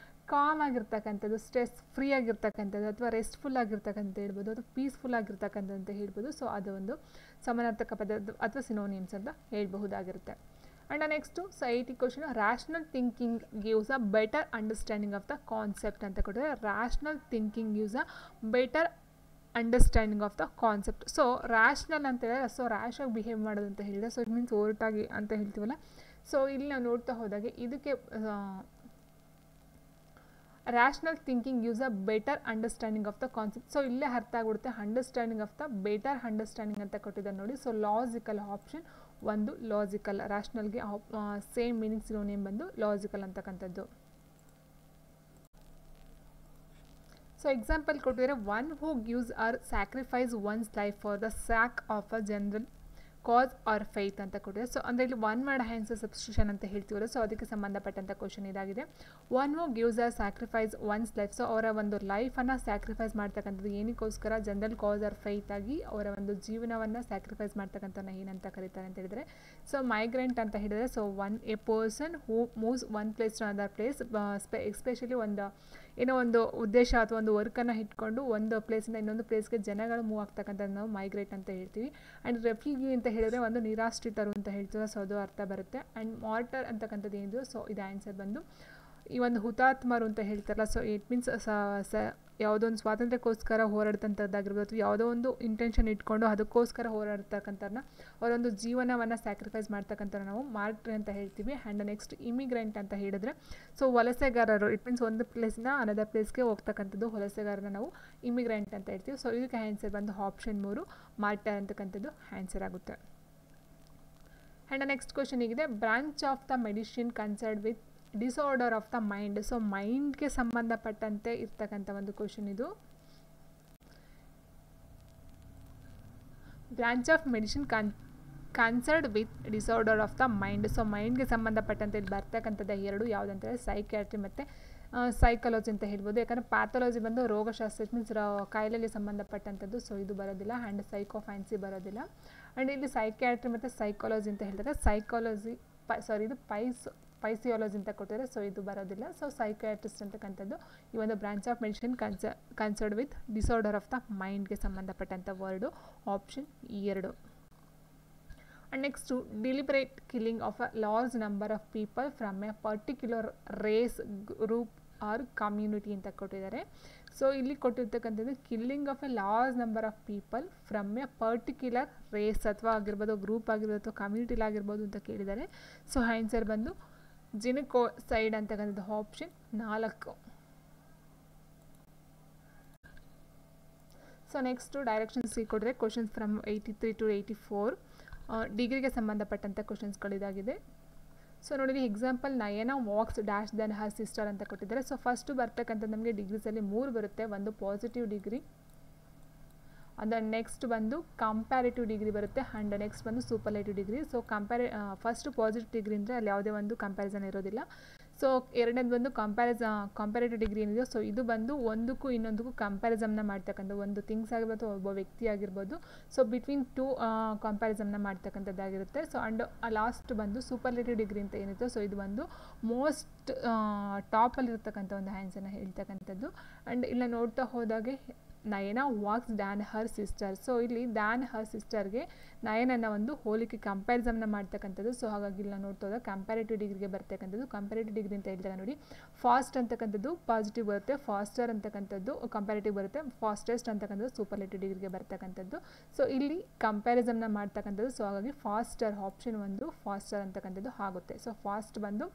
ಕಾಮ್ ಆಗಿರ್ತಕ್ಕಂಥದ್ದು, ಸ್ಟ್ರೆಸ್ ಫ್ರೀ ಆಗಿರ್ತಕ್ಕಂಥದ್ದು, ಅಥವಾ ರೆಸ್ಟ್ಫುಲ್ ಆಗಿರ್ತಕ್ಕಂಥ ಹೇಳ್ಬೋದು, ಅಥವಾ ಪೀಸ್ಫುಲ್ ಆಗಿರ್ತಕ್ಕಂಥದ್ದು ಅಂತ ಹೇಳ್ಬೋದು. ಸೊ ಅದು ಒಂದು ಸಮಾನಾರ್ಥಕ ಪದ ಅಥವಾ ಸಿನೋನಿಮ್ಸ್ ಅಂತ ಹೇಳ್ಬಹುದಾಗಿರುತ್ತೆ. And next 80 question, rational thinking gives a better understanding of the concept ಅಂತ ಕೊಟ್ಟಿದ್ದಾರೆ. Rational thinking gives a better understanding of the concept. So rational ಅಂತ ಹೇಳಿದ್ರೆ ಸೊ ರ್ಯಾಶಾಗಿ ಬಿಹೇವ್ ಮಾಡೋದು ಅಂತ ಹೇಳಿದ್ರೆ, ಸೊ ಇಟ್ ಮೀನ್ಸ್ ಓರ್ಟಾಗಿ ಅಂತ ಹೇಳ್ತೀವಲ್ಲ. ಸೊ ಇಲ್ಲಿ ನಾವು ನೋಡ್ತಾ ಹೋದಾಗೆ ಇದಕ್ಕೆ rational thinking use a better understanding of the concept. So ಇಲ್ಲೇ ಅರ್ಥ ಆಗ್ಬಿಡುತ್ತೆ, understanding of the better understanding ಅಂತ ಕೊಟ್ಟಿದ್ದಾರೆ ನೋಡಿ. ಸೊ ಲಾಜಿಕಲ್ ಆಪ್ಷನ್ 1 ಲಾಜಿಕಲ್, ರ್ಯಾಷನಲ್ಗೆ ಸೇಮ್ ಮೀನಿಂಗ್ ಸಿನೋನಿಮ್ ಬಂದು ಲಾಜಿಕಲ್ ಅಂತಕ್ಕಂಥದ್ದು. ಸೊ ಎಕ್ಸಾಂಪಲ್ ಕೊಟ್ಟಿದ್ದಾರೆ, one who gives or sacrifice one's life for the sake of a general cause or faith ಅಂತ ಕೊಟ್ಟಿದೆ. ಸೊ ಅಂದರೆ ಇಲ್ಲಿ ಒನ್ ವರ್ಡ್ ಆನ್ಸರ್ ಸಬ್ಸ್ಟಿಟ್ಯೂಷನ್ ಅಂತ ಹೇಳ್ತೀವಲ್ಲ, ಸೊ ಅದಕ್ಕೆ ಸಂಬಂಧಪಟ್ಟಂಥ ಕ್ವಶನ್ ಇದಾಗಿದೆ. One who gives a sacrifice one's life, so ಅವರ ಒಂದು ಲೈಫನ್ನು ಸ್ಯಾಕ್ರಿಫೈಸ್ ಮಾಡ್ತಕ್ಕಂಥದ್ದು ಏನಕ್ಕೋಸ್ಕರ, ಜನರಲ್ ಕಾಸ್ ಆರ್ ಫೈತ್ ಆಗಿ ಅವರ ಒಂದು ಜೀವನವನ್ನು ಸ್ಯಾಕ್ರಿಫೈಸ್ ಮಾಡ್ತಕ್ಕಂಥವ್ನ ಏನಂತ ಕರೀತಾರೆ ಅಂತ ಹೇಳಿದರೆ, ಸೊ ಮೈಗ್ರೆಂಟ್ ಅಂತ ಹೇಳಿದರೆ, so a person who moves one place to another place, especially ಏನೋ ಒಂದು ಉದ್ದೇಶ ಅಥವಾ ಒಂದು ವರ್ಕನ್ನು ಇಟ್ಕೊಂಡು ಒಂದು ಪ್ಲೇಸಿಂದ ಇನ್ನೊಂದು ಪ್ಲೇಸ್ಗೆ ಜನಗಳು ಮೂವ್ ಆಗ್ತಕ್ಕಂಥದ್ದು ನಾವು ಮೈಗ್ರೇಟ್ ಅಂತ ಹೇಳ್ತೀವಿ. ಆ್ಯಂಡ್ ರೆಫ್ಯೂಜಿ ಅಂತ ಹೇಳಿದರೆ ಒಂದು ನಿರಾಶ್ರಿತರು ಅಂತ ಹೇಳ್ತೀವಿ, ಸೊ ಅದು ಅರ್ಥ ಬರುತ್ತೆ. ಆ್ಯಂಡ್ ಮಾರ್ಟರ್ ಅಂತಕ್ಕಂಥದ್ದು ಏನಿದೆ, ಸೊ ಇದು ಆನ್ಸರ್ ಬಂದು ಈ ಒಂದು ಹುತಾತ್ಮರು ಅಂತ ಹೇಳ್ತಾರಲ್ಲ, ಸೊ ಇಟ್ ಮೀನ್ಸ್ ಯಾವುದೋ ಒಂದು ಸ್ವಾತಂತ್ರ್ಯಕ್ಕೋಸ್ಕರ ಹೋರಾಡ್ತಂಥದ್ದಾಗಿರ್ಬೋದು, ಯಾವುದೋ ಒಂದು ಇಂಟೆನ್ಷನ್ ಇಟ್ಕೊಂಡು ಅದಕ್ಕೋಸ್ಕರ ಹೋರಾಡ್ತಕ್ಕಂಥವ್ರನ್ನ ಅವರೊಂದು ಜೀವನವನ್ನು ಸ್ಯಾಕ್ರಿಫೈಸ್ ಮಾಡ್ತಕ್ಕಂಥವ್ರು ನಾವು ಮಾರ್ಟರ್ ಅಂತ ಹೇಳ್ತೀವಿ. ಆ್ಯಂಡ್ ನೆಕ್ಸ್ಟ್ ಇಮಿಗ್ರೆಂಟ್ ಅಂತ ಹೇಳಿದ್ರೆ, ಸೊ ವಲಸೆಗಾರರು, ಇಟ್ ಮೀನ್ಸ್ ಒಂದು ಪ್ಲೇಸಿಂದ ಅನದರ್ ಪ್ಲೇಸ್ಗೆ ಹೋಗ್ತಕ್ಕಂಥದ್ದು ವಲಸೆಗಾರನ ನಾವು ಇಮಿಗ್ರೆಂಟ್ ಅಂತ ಹೇಳ್ತೀವಿ. ಸೊ ಇದಕ್ಕೆ ಆನ್ಸರ್ ಬಂದು ಆಪ್ಷನ್ 3 ಮಾರ್ಟರ್ ಅಂತಕ್ಕಂಥದ್ದು ಆನ್ಸರ್ ಆಗುತ್ತೆ. ಆ್ಯಂಡ್ ನೆಕ್ಸ್ಟ್ ಕ್ವಶನ್ ಹೀಗಿದೆ, branch of the medicine concerned with disorder of the mind. So ಮೈಂಡ್ಗೆ ಸಂಬಂಧಪಟ್ಟಂತೆ ಇರ್ತಕ್ಕಂಥ ಒಂದು ಕ್ವಶನ್ ಇದು. Branch of medicine concerned with disorder of the mind. So ಮೈಂಡ್ಗೆ ಸಂಬಂಧಪಟ್ಟಂತೆ ಇಲ್ಲಿ ಬರ್ತಕ್ಕಂಥದ್ದು ಎರಡು ಯಾವುದಂತಂದರೆ ಸೈಕ್ಯಾಟ್ರಿ ಮತ್ತು ಸೈಕಾಲಜಿ ಅಂತ ಹೇಳ್ಬೋದು. ಯಾಕಂದರೆ ಪ್ಯಾಥಾಲಜಿ ಬಂದು ರೋಗಶಾಸ್ತ್ರ, ಇಟ್ ಮೀನ್ಸ್ ಕಾಯಿಲೆಗೆ ಸಂಬಂಧಪಟ್ಟಂಥದ್ದು, ಸೊ ಇದು ಬರೋದಿಲ್ಲ. ಆ್ಯಂಡ್ ಸೈಕೋಫ್ಯಾನ್ಸಿ ಬರೋದಿಲ್ಲ. ಆ್ಯಂಡ್ ಇಲ್ಲಿ ಸೈಕ್ಯಾಟ್ರಿ ಮತ್ತು ಸೈಕಾಲಜಿ ಅಂತ ಹೇಳಿದ್ರೆ ಸೈಕಾಲಜಿ ಇದು ಪೈಸಿಯಾಲಜಿ ಅಂತ ಕೊಟ್ಟಿದ್ದಾರೆ, ಸೊ ಇದು ಬರೋದಿಲ್ಲ. ಸೊ ಸೈಕಿಯಾಟ್ರಿಸ್ಟ್ ಅಂತಕ್ಕಂಥದ್ದು ಈ ಒಂದು branch of medicine concerned with disorder of the ಮೈಂಡ್ಗೆ ಸಂಬಂಧಪಟ್ಟಂಥ word option 2. And next deliberate killing of a large number of people from a particular race, group or community ಅಂತ ಕೊಟ್ಟಿದ್ದಾರೆ. ಸೊ ಇಲ್ಲಿ ಕೊಟ್ಟಿರ್ತಕ್ಕಂಥದ್ದು killing of a large number of people from a particular race ಅಥವಾ ಆಗಿರ್ಬೋದು, ಗ್ರೂಪ್ ಆಗಿರ್ಬೋದು ಅಥವಾ ಕಮ್ಯುನಿಟಿಲಾಗಿರ್ಬೋದು ಅಂತ ಕೇಳಿದ್ದಾರೆ. ಸೊ ಆನ್ಸರ್ ಬಂದು ಜಿನೋಸೈಡ್ ಅಂತಕ್ಕಂಥದ್ದು option 4. So next direction C ಕೊಟ್ಟರೆ ಕ್ವಶನ್ಸ್ ಫ್ರಮ್ 83 to 84 ಡಿಗ್ರಿಗೆ ಸಂಬಂಧಪಟ್ಟಂಥ ಕ್ವಶನ್ಸ್ಗಳಿದಾಗಿದೆ. ಸೊ ನೋಡಿ example, Nayana walks dash than her sister ಅಂತ ಕೊಟ್ಟಿದ್ದಾರೆ. ಸೊ ಫಸ್ಟು ಬರ್ತಕ್ಕಂಥದ್ದು ನಮಗೆ ಡಿಗ್ರೀಸಲ್ಲಿ 3 ಬರುತ್ತೆ. ಒಂದು ಪಾಸಿಟಿವ್ ಡಿಗ್ರಿ, ಅದರ ನೆಕ್ಸ್ಟ್ ಬಂದು ಕಂಪ್ಯಾರಿಟಿವ್ ಡಿಗ್ರಿ ಬರುತ್ತೆ, ಆ್ಯಂಡ್ ನೆಕ್ಸ್ಟ್ ಬಂದು superlative degree. So first positive degree ಅಂದರೆ ಅಲ್ಲಿ ಯಾವುದೇ ಒಂದು ಕಂಪ್ಯಾರಿಸನ್ ಇರೋದಿಲ್ಲ. ಸೊ ಎರಡನೇದು ಬಂದು ಕಂಪ್ಯಾರಿಟಿವ್ ಡಿಗ್ರಿ ಏನಿದೆ, ಸೊ ಇದು ಬಂದು ಒಂದಕ್ಕೂ ಇನ್ನೊಂದಕ್ಕೂ ಕಂಪ್ಯಾರಿಸಮ್ನ ಮಾಡ್ತಕ್ಕಂಥ ಒಂದು ಥಿಂಗ್ಸ್ ಆಗಿರ್ಬೋದು, ಒಬ್ಬ ವ್ಯಕ್ತಿ ಆಗಿರ್ಬೋದು, ಸೊ ಬಿಟ್ವೀನ್ 2 ಕಂಪ್ಯಾರಿಸಮ್ನ ಮಾಡ್ತಕ್ಕಂಥದ್ದಾಗಿರುತ್ತೆ. ಸೊ ಆ್ಯಂಡ್ ಲಾಸ್ಟ್ ಬಂದು ಸೂಪರ್ಲೇಟಿವ್ ಡಿಗ್ರಿ ಅಂತ ಏನಿತ್ತು, ಸೊ ಇದು ಬಂದು ಮೋಸ್ಟ್ ಟಾಪಲ್ಲಿರ್ತಕ್ಕಂಥ ಒಂದು ಆನ್ಸರ್ನ ಹೇಳ್ತಕ್ಕಂಥದ್ದು. ಆ್ಯಂಡ್ ಇಲ್ಲ ನೋಡ್ತಾ ಹೋದಾಗೆ Nayana walks than her sister. So ಇಲ್ಲಿ ದ್ಯಾನ್ ಹರ್ ಸಿಸ್ಟರ್ಗೆ ನಯನನ ಒಂದು ಹೋಲಿಕೆ ಕಂಪ್ಯಾರಿಸಮ್ನ ಮಾಡ್ತಕ್ಕಂಥದ್ದು. ಸೊ ಹಾಗಾಗಿ ಇಲ್ಲ ನೋಡ್ತಾ ಹೋದಾಗ ಕಂಪ್ಯಾರಿಟಿವ್ ಡಿಗ್ರಿಗೆ ಬರ್ತಕ್ಕಂಥದ್ದು. ಕಂಪ್ಯಾರಿಟಿವ್ ಡಿಗ್ರಿ ಅಂತ ಹೇಳಿದಾಗ ನೋಡಿ, ಫಾಸ್ಟ್ ಅಂತಕ್ಕಂಥದ್ದು ಪಾಸಿಟಿವ್ ಬರುತ್ತೆ, ಫಾಸ್ಟರ್ ಅಂತಕ್ಕಂಥದ್ದು ಕಂಪ್ಯಾರಿಟಿವ್ ಬರುತ್ತೆ, ಫಾಸ್ಟೆಸ್ಟ್ ಅಂತಕ್ಕಂಥದ್ದು ಸೂಪರ್ಲೇಟಿವ್ ಡಿಗ್ರಿಗೆ ಬರ್ತಕ್ಕಂಥದ್ದು. ಸೊ ಇಲ್ಲಿ ಕಂಪ್ಯಾರಿಸಮ್ನ ಮಾಡ್ತಕ್ಕಂಥದ್ದು. ಸೊ ಹಾಗಾಗಿ ಫಾಸ್ಟರ್ ಆಪ್ಷನ್ 1 ಫಾಸ್ಟರ್ ಅಂತಕ್ಕಂಥದ್ದು ಆಗುತ್ತೆ. ಸೊ ಫಾಸ್ಟ್ ಬಂದು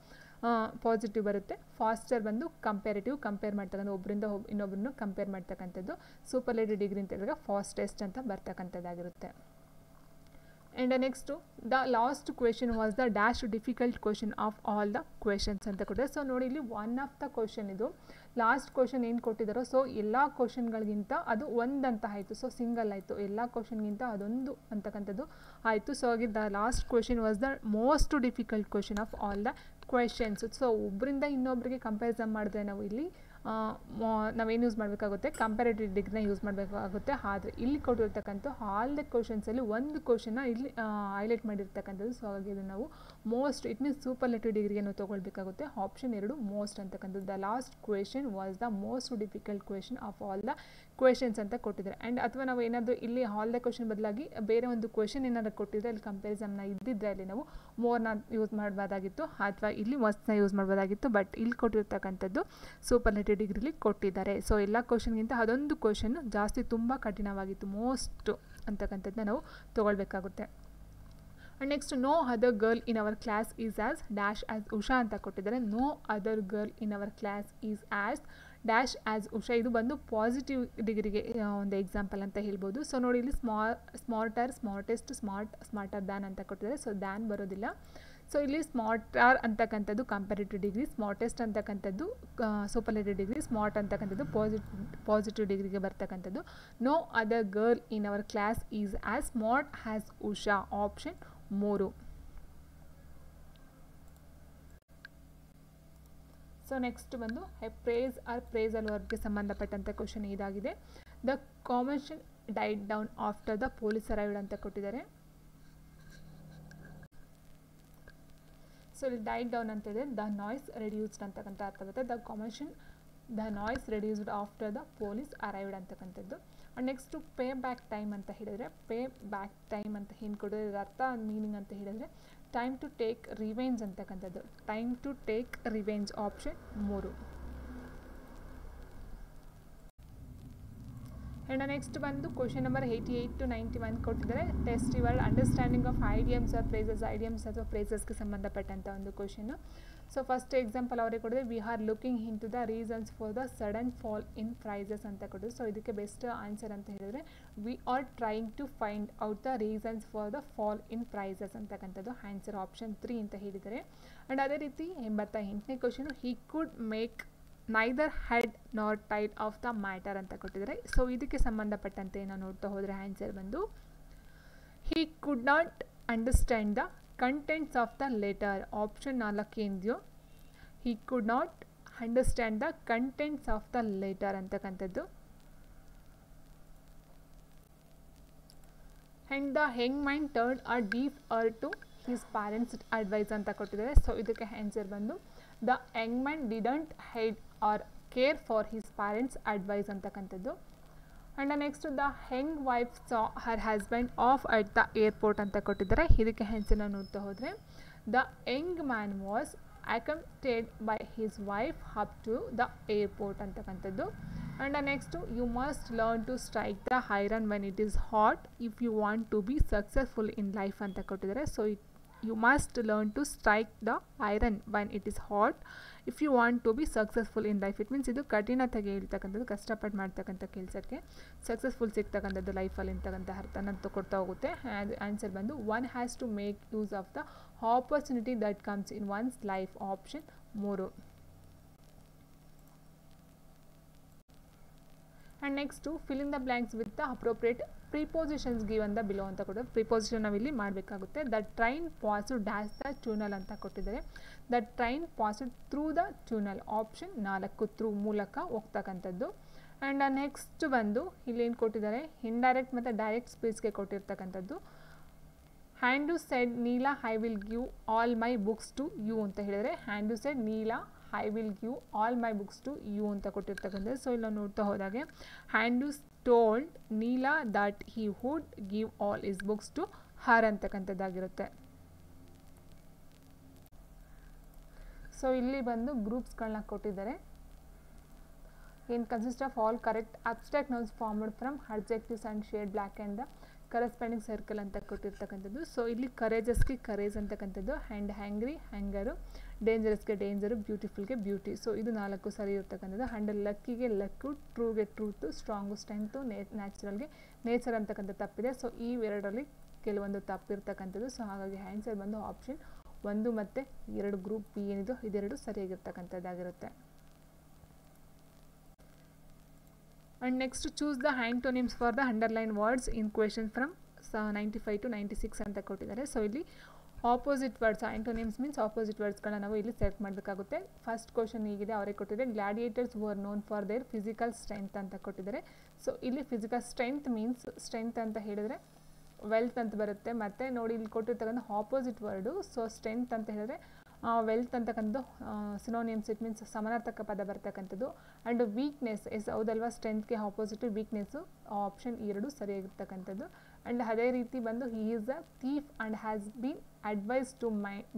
ಪಾಸಿಟಿವ್ ಬರುತ್ತೆ, ಫಾಸ್ಟರ್ ಬಂದು ಕಂಪೇರ್ ಮಾಡ್ತಕ್ಕಂಥ ಒಬ್ಬರಿಂದ ಇನ್ನೊಬ್ಬರನ್ನು ಕಂಪೇರ್ ಮಾಡ್ತಕ್ಕಂಥದ್ದು. ಸೂಪರ್ಲೇಟಿವ್ ಡಿಗ್ರಿ ಅಂತ ಹೇಳಿದಾಗ ಫಾಸ್ಟೆಸ್ಟ್ ಅಂತ ಬರ್ತಕ್ಕಂಥದ್ದಾಗಿರುತ್ತೆ. And next the last question was the dash difficult question of all the questions ಅಂತ ಕೊಟ್ಟಿದ್ದಾರೆ. ಸೊ ನೋಡಿ ಇಲ್ಲಿ ಒನ್ ಆಫ್ ದ ಕ್ವೆಶನ್ ಇದು ಲಾಸ್ಟ್ ಕ್ವೆಶನ್ ಏನು ಕೊಟ್ಟಿದ್ದಾರೋ, ಸೊ ಎಲ್ಲ ಕ್ವೆಶನ್ಗಳಿಗಿಂತ ಅದು ಒಂದಂತ ಆಯಿತು. ಸೊ ಸಿಂಗಲ್ ಆಯಿತು, ಎಲ್ಲ ಕ್ವೆಶನ್ಗಿಂತ ಅದೊಂದು ಅಂತಕ್ಕಂಥದ್ದು ಆಯಿತು. ಸೊ ಹಾಗೆ the last question was the most difficult question of all the questions. So ಒಬ್ಬರಿಂದ ಇನ್ನೊಬ್ಬರಿಗೆ ಕಂಪ್ಯಾರಿಸನ್ ಮಾಡಿದ್ರೆ ನಾವು ಇಲ್ಲಿ ನಾವೇನು ಯೂಸ್ ಮಾಡಬೇಕಾಗುತ್ತೆ, ಕಂಪ್ಯಾರಿಟಿವ್ ಡಿಗ್ರಿನ ಯೂಸ್ ಮಾಡಬೇಕಾಗುತ್ತೆ. ಆದರೆ ಇಲ್ಲಿ ಕೊಟ್ಟಿರ್ತಕ್ಕಂಥ ಆಲ್ ದ ಕ್ವೆಶನ್ಸಲ್ಲಿ ಒಂದು ಕ್ವೆಶನ್ನ ಇಲ್ಲಿ ಹೈಲೈಟ್ ಮಾಡಿರ್ತಕ್ಕಂಥದ್ದು. ಸೊ ಹಾಗಾಗಿ ಇದು ನಾವು ಮೋಸ್ಟ್, ಇಟ್ ಮೀನ್ಸ್ ಸೂಪರ್ಲೇಟಿವ್ ಡಿಗ್ರಿಗೆ ನಾವು ತೊಗೊಳ್ಬೇಕಾಗುತ್ತೆ. ಆಪ್ಷನ್ 2 ಮೋಸ್ಟ್ ಅಂತಕ್ಕಂಥದ್ದು. The last question was the most difficult question of all the questions ಅಂತ ಕೊಟ್ಟಿದ್ದಾರೆ. ಆ್ಯಂಡ್ ಅಥವಾ ನಾವು ಏನಾದರೂ ಇಲ್ಲಿ ಆಲ್ ದ ಕ್ವೆಶನ್ ಬದಲಾಗಿ ಬೇರೆ ಒಂದು ಕ್ವೆಶನ್ ಏನಾದರೂ ಕೊಟ್ಟಿದ್ರೆ ಅಲ್ಲಿ ಕಂಪ್ಯಾರಿಸಮ್ನ ಇದ್ದಿದ್ದರೆ ಅಲ್ಲಿ ನಾವು ಮೋರ್ನ ಯೂಸ್ ಮಾಡಬಹುದಾಗಿತ್ತು, ಅಥವಾ ಇಲ್ಲಿ ಮಸ್ಟ್ನ ಯೂಸ್ ಮಾಡಬಹುದಾಗಿತ್ತು. ಬಟ್ ಇಲ್ಲಿ ಕೊಟ್ಟಿರ್ತಕ್ಕಂಥದ್ದು ಸೂಪರ್ಲೇಟಿವ್ ಡಿಗ್ರಿಲಿ ಕೊಟ್ಟಿದ್ದಾರೆ. ಸೊ ಎಲ್ಲ ಕ್ವೆಶನ್ಗಿಂತ ಅದೊಂದು ಕ್ವೆಶನ್ ಜಾಸ್ತಿ ತುಂಬ ಕಠಿಣವಾಗಿತ್ತು, ಮೋಸ್ಟ್ ಅಂತಕ್ಕಂಥದ್ದನ್ನ ನಾವು ತೊಗೊಳ್ಬೇಕಾಗುತ್ತೆ. And next, no other girl in our class is as dash as Usha ಅಂತ ಕೊಟ್ಟಿದ್ದಾರೆ. No other girl in our class is as dash as Usha. ಇದು ಬಂದು ಪಾಸಿಟಿವ್ ಡಿಗ್ರಿಗೆ ಒಂದು ಎಕ್ಸಾಂಪಲ್ ಅಂತ ಹೇಳ್ಬೋದು. ಸೊ ನೋಡಿ ಇಲ್ಲಿ ಸ್ಮಾರ್ಟರ್, ಸ್ಮಾರ್ಟೆಸ್ಟ್, ಸ್ಮಾರ್ಟರ್ ದ್ಯಾನ್ ಅಂತ ಕೊಟ್ಟಿದ್ದಾರೆ. ಸೊ ದ್ಯಾನ್ ಬರೋದಿಲ್ಲ. ಸೊ ಇಲ್ಲಿ ಸ್ಮಾರ್ಟರ್ ಅಂತಕ್ಕಂಥದ್ದು ಕಂಪ್ಯಾರಿಟಿವ್ ಡಿಗ್ರಿ, ಸ್ಮಾರ್ಟೆಸ್ಟ್ ಅಂತಕ್ಕಂಥದ್ದು ಸೂಪರ್ಲೇಟಿವ್ ಡಿಗ್ರಿ, ಸ್ಮಾರ್ಟ್ ಅಂತಕ್ಕಂಥದ್ದು ಪಾಸಿಟಿವ್ ಡಿಗ್ರಿಗೆ ಬರ್ತಕ್ಕಂಥದ್ದು. No other girl in our class is as smart as Usha, option 3. So next ಬಂದು ಪ್ರೇಸ್ ಆರ್ ಪ್ರೇಸಲ್ ವರ್ಬ್ಗೆ ಸಂಬಂಧಪಟ್ಟಂಥ ಕ್ವಶನ್ ಇದಾಗಿದೆ. The commercial died down after the police arrived ಅಂತ ಕೊಟ್ಟಿದ್ದಾರೆ. ಸೊ ಇಲ್ಲಿ ಡೈಡ್ ಡೌನ್ ಅಂತ ಇದೆ, ದ ನಾಯ್ಸ್ ರೆಡ್ಯೂಸ್ಡ್ ಅಂತಕ್ಕಂಥ ಅರ್ಥ ಬರುತ್ತೆ. The noise reduced after the police arrived ಅಂತಕ್ಕಂಥದ್ದು. And next pay back time ಅಂತ ಹೇಳಿದರೆ, ಪೇ ಬ್ಯಾಕ್ ಟೈಮ್ ಅಂತ ಏನು ಕೊಡೋದು ಅರ್ಥ ಮೀನಿಂಗ್ ಅಂತ ಹೇಳಿದರೆ ಟೈಮ್ ಟು ಟೇಕ್ ರಿವೆಂಜ್ ಅಂತಕ್ಕಂಥದ್ದು. Time to take revenge, option 3. And next ಬಂದು ಕ್ವಶನ್ ನಂಬರ್ 88 to 91 ಕೊಟ್ಟಿದ್ದಾರೆ. Test your understanding of idioms or phrases, idioms ಅಥವಾ ಫ್ರೇಸಸ್ಗೆ ಸಂಬಂಧಪಟ್ಟಂಥ ಒಂದು ಕ್ವಶನ್ನು. ಸೊ ಫಸ್ಟ್ ಎಕ್ಸಾಂಪಲ್ ಅವರೇ ಕೊಡಿದೆ, we are looking into the reasons for the sudden fall in prices ಅಂತ ಕೊಟ್ಟಿದ್ರು. ಸೊ ಇದಕ್ಕೆ ಬೆಸ್ಟ್ ಆನ್ಸರ್ ಅಂತ ಹೇಳಿದರೆ we are trying to find out the reasons for the fall in prices ಅಂತಕ್ಕಂಥದ್ದು ಆನ್ಸರ್ ಆಪ್ಷನ್ 3 ಅಂತ ಹೇಳಿದ್ದಾರೆ. ಆ್ಯಂಡ್ ಅದೇ ರೀತಿ 88ನೇ question, he could make neither head nor tail of the matter ಅಂತ ಕೊಟ್ಟಿದ್ದಾರೆ. ಸೊ ಇದಕ್ಕೆ ಸಂಬಂಧಪಟ್ಟಂತೆ ನಾವು ನೋಡ್ತಾ ಹೋದರೆ ಆನ್ಸರ್ ಬಂದು he could not understand the contents of the letter, option 4 ಏನಿದೆಯೋ he could not understand the contents of the letter ಅಂತಕ್ಕಂಥದ್ದು. And the young man turn a deaf ear to his parents advice ಅಂತ ಕೊಟ್ಟಿದ್ದಾರೆ. ಸೊ ಇದಕ್ಕೆ ಆನ್ಸರ್ ಬಂದು the young man didn't heed or care for his parents advice ಅಂತಕ್ಕಂಥದ್ದು. And next the young wife saw her husband off at the airport ಅಂತ ಕೊಟ್ಟಿದ್ದಾರೆ. ಇದಕ್ಕೆ ಆನ್ಸರ್ನ ನೋಡ್ತಾ ಹೋದರೆ the young man was accompanied by his wife up to the airport ಅಂತಕ್ಕಂಥದ್ದು. And next you must learn to strike the iron when it is hot if you want to be successful in life ಅಂತ ಕೊಟ್ಟಿದ್ದಾರೆ. So you must learn to strike the iron when it is hot if you want to be successful in life. It means ಇದು ಕಠಿಣತೆಗೆ ಹೇಳ್ತಕ್ಕಂಥದ್ದು, ಕಷ್ಟಪಟ್ಟು ಮಾಡ್ತಕ್ಕಂಥ ಕೆಲಸಕ್ಕೆ ಸಕ್ಸಸ್ಫುಲ್ ಸಿಗ್ತಕ್ಕಂಥದ್ದು ಲೈಫಲ್ಲಿ ಅಂತಕ್ಕಂಥ ಅರ್ಥನ ಕೊಡ್ತಾ ಹೋಗುತ್ತೆ. ಆನ್ಸರ್ ಬಂದು one has to make use of the opportunity that comes in one's life, option 3. And next fill in the blanks with the appropriate prepositions given the below ಅಂತ ಕೊಟ್ಟಿದ್ದಾರೆ. ಪ್ರಿಪೋಸಿಷನ್ ನಾವಿಲ್ಲಿ ಮಾಡಬೇಕಾಗುತ್ತೆ. The train passed dash the tunnel ಅಂತ ಕೊಟ್ಟಿದ್ದಾರೆ. The train passed through the tunnel, option 4 through ಮೂಲಕ ಹೋಗ್ತಕ್ಕಂಥದ್ದು. ಆ್ಯಂಡ್ ನೆಕ್ಸ್ಟ್ ಬಂದು ಇಲ್ಲೇನು ಕೊಟ್ಟಿದ್ದಾರೆ, ಇಂಡೈರೆಕ್ಟ್ ಮತ್ತು ಡೈರೆಕ್ಟ್ ಸ್ಪೀಚ್ಗೆ ಕೊಟ್ಟಿರ್ತಕ್ಕಂಥದ್ದು. ಹ್ಯಾಂಡು said Neela I will give all my books to you ಅಂತ ಹೇಳಿದರೆ, ಹ್ಯಾಂಡು said Neela I will give all my books to you ಅಂತ ಕೊಟ್ಟಿರ್ತಕ್ಕಂಥದ್ದು. ಸೊ ಇಲ್ಲಿ ನೋಡ್ತಾ ಹೋದಾಗೆ ಹ್ಯಾಂಡು told Neela that he would give all his books to her ಅಂತಕ್ಕಂಥದ್ದಾಗಿರುತ್ತೆ. ಸೊ ಇಲ್ಲಿ ಬಂದು ಗ್ರೂಪ್ಸ್ಗಳನ್ನ ಕೊಟ್ಟಿದ್ದಾರೆ. In consist of all correct abstract nouns formed from adjectives and shade black and the corresponding circle ಅಂತ ಕೊಟ್ಟಿರ್ತಕ್ಕಂಥದ್ದು. ಸೊ ಇಲ್ಲಿ ಕರೇಜಸ್ಗೆ ಕರೇಜ್ ಅಂತಕ್ಕಂಥದ್ದು, ಆ್ಯಂಡ್ ಹ್ಯಾಂಗ್ರಿ ಹ್ಯಾಂಗರು, ಡೇಂಜರಸ್ಗೆ ಡೇಂಜರು, ಬ್ಯೂಟಿಫುಲ್ಗೆ ಬ್ಯೂಟಿ. ಸೊ ಇದು 4 ಸರಿ ಇರ್ತಕ್ಕಂಥದ್ದು. ಆ್ಯಂಡ್ ಲಕ್ಕಿಗೆ ಲಕ್ಕು, ಟ್ರೂಗೆ ಟ್ರೂತು, ಸ್ಟ್ರಾಂಗು ಸ್ಟ್ರೆಂತು, ನ್ಯಾಚುರಲ್ಗೆ ನೇಚರ್ ಅಂತಕ್ಕಂಥ ತಪ್ಪಿದೆ. ಸೊ ಈ 2ರಲ್ಲಿ ಕೆಲವೊಂದು ತಪ್ಪಿರ್ತಕ್ಕಂಥದ್ದು. ಸೊ ಹಾಗಾಗಿ ಆನ್ಸರ್ ಬಂದು ಆಪ್ಷನ್ 1 ಮತ್ತು 2 ಗ್ರೂಪ್ ಬಿ ಏನಿದು ಇದೆರಡು ಸರಿಯಾಗಿರ್ತಕ್ಕಂಥದ್ದಾಗಿರುತ್ತೆ. And next choose the antonyms for the underlined words in question from 95 to 96 ಅಂತ ಕೊಟ್ಟಿದ್ದಾರೆ. ಸೊ ಇಲ್ಲಿ opposite words, antonyms means opposite ವರ್ಡ್ಸ್ಗಳನ್ನ ನಾವು ಇಲ್ಲಿ ಸೆಲೆಕ್ಟ್ ಮಾಡಬೇಕಾಗುತ್ತೆ. ಫಸ್ಟ್ ಕ್ವಶನ್ ಹೀಗಿದೆ, ಅವರೇ ಕೊಟ್ಟಿದ್ದಾರೆ gladiators were known for their physical strength ಅಂತ ಕೊಟ್ಟಿದ್ದಾರೆ. ಸೊ ಇಲ್ಲಿ ಫಿಸಿಕಲ್ ಸ್ಟ್ರೆಂತ್ ಮೀನ್ಸ್ ಸ್ಟ್ರೆಂತ್ ಅಂತ ಹೇಳಿದರೆ ವೆಲ್ತ್ ಅಂತ ಬರುತ್ತೆ. ಮತ್ತು ನೋಡಿ ಇಲ್ಲಿ ಕೊಟ್ಟಿರ್ತಕ್ಕಂಥ ಆಪೋಸಿಟ್ ವರ್ಡು, ಸೊ ಸ್ಟ್ರೆಂತ್ ಅಂತ ಹೇಳಿದ್ರೆ ವೆಲ್ತ್ ಅಂತಕ್ಕಂಥದ್ದು ಸಿನೋನಿಯಮ್ಸ್, ಇಟ್ ಮೀನ್ಸ್ ಸಮಾನಾರ್ಥಕ ಪದ ಬರ್ತಕ್ಕಂಥದ್ದು. ಆ್ಯಂಡ್ ವೀಕ್ನೆಸ್ ಎಸ್ ಹೌದಲ್ವಾ, ಸ್ಟ್ರೆಂತ್ಗೆ ಆಪೋಸಿಟ್ ವೀಕ್ನೆಸ್ಸು, ಆಪ್ಷನ್ 2 ಸರಿಯಾಗಿರ್ತಕ್ಕಂಥದ್ದು. ಆ್ಯಂಡ್ ಅದೇ ರೀತಿ ಬಂದು he is a thief and has been advised to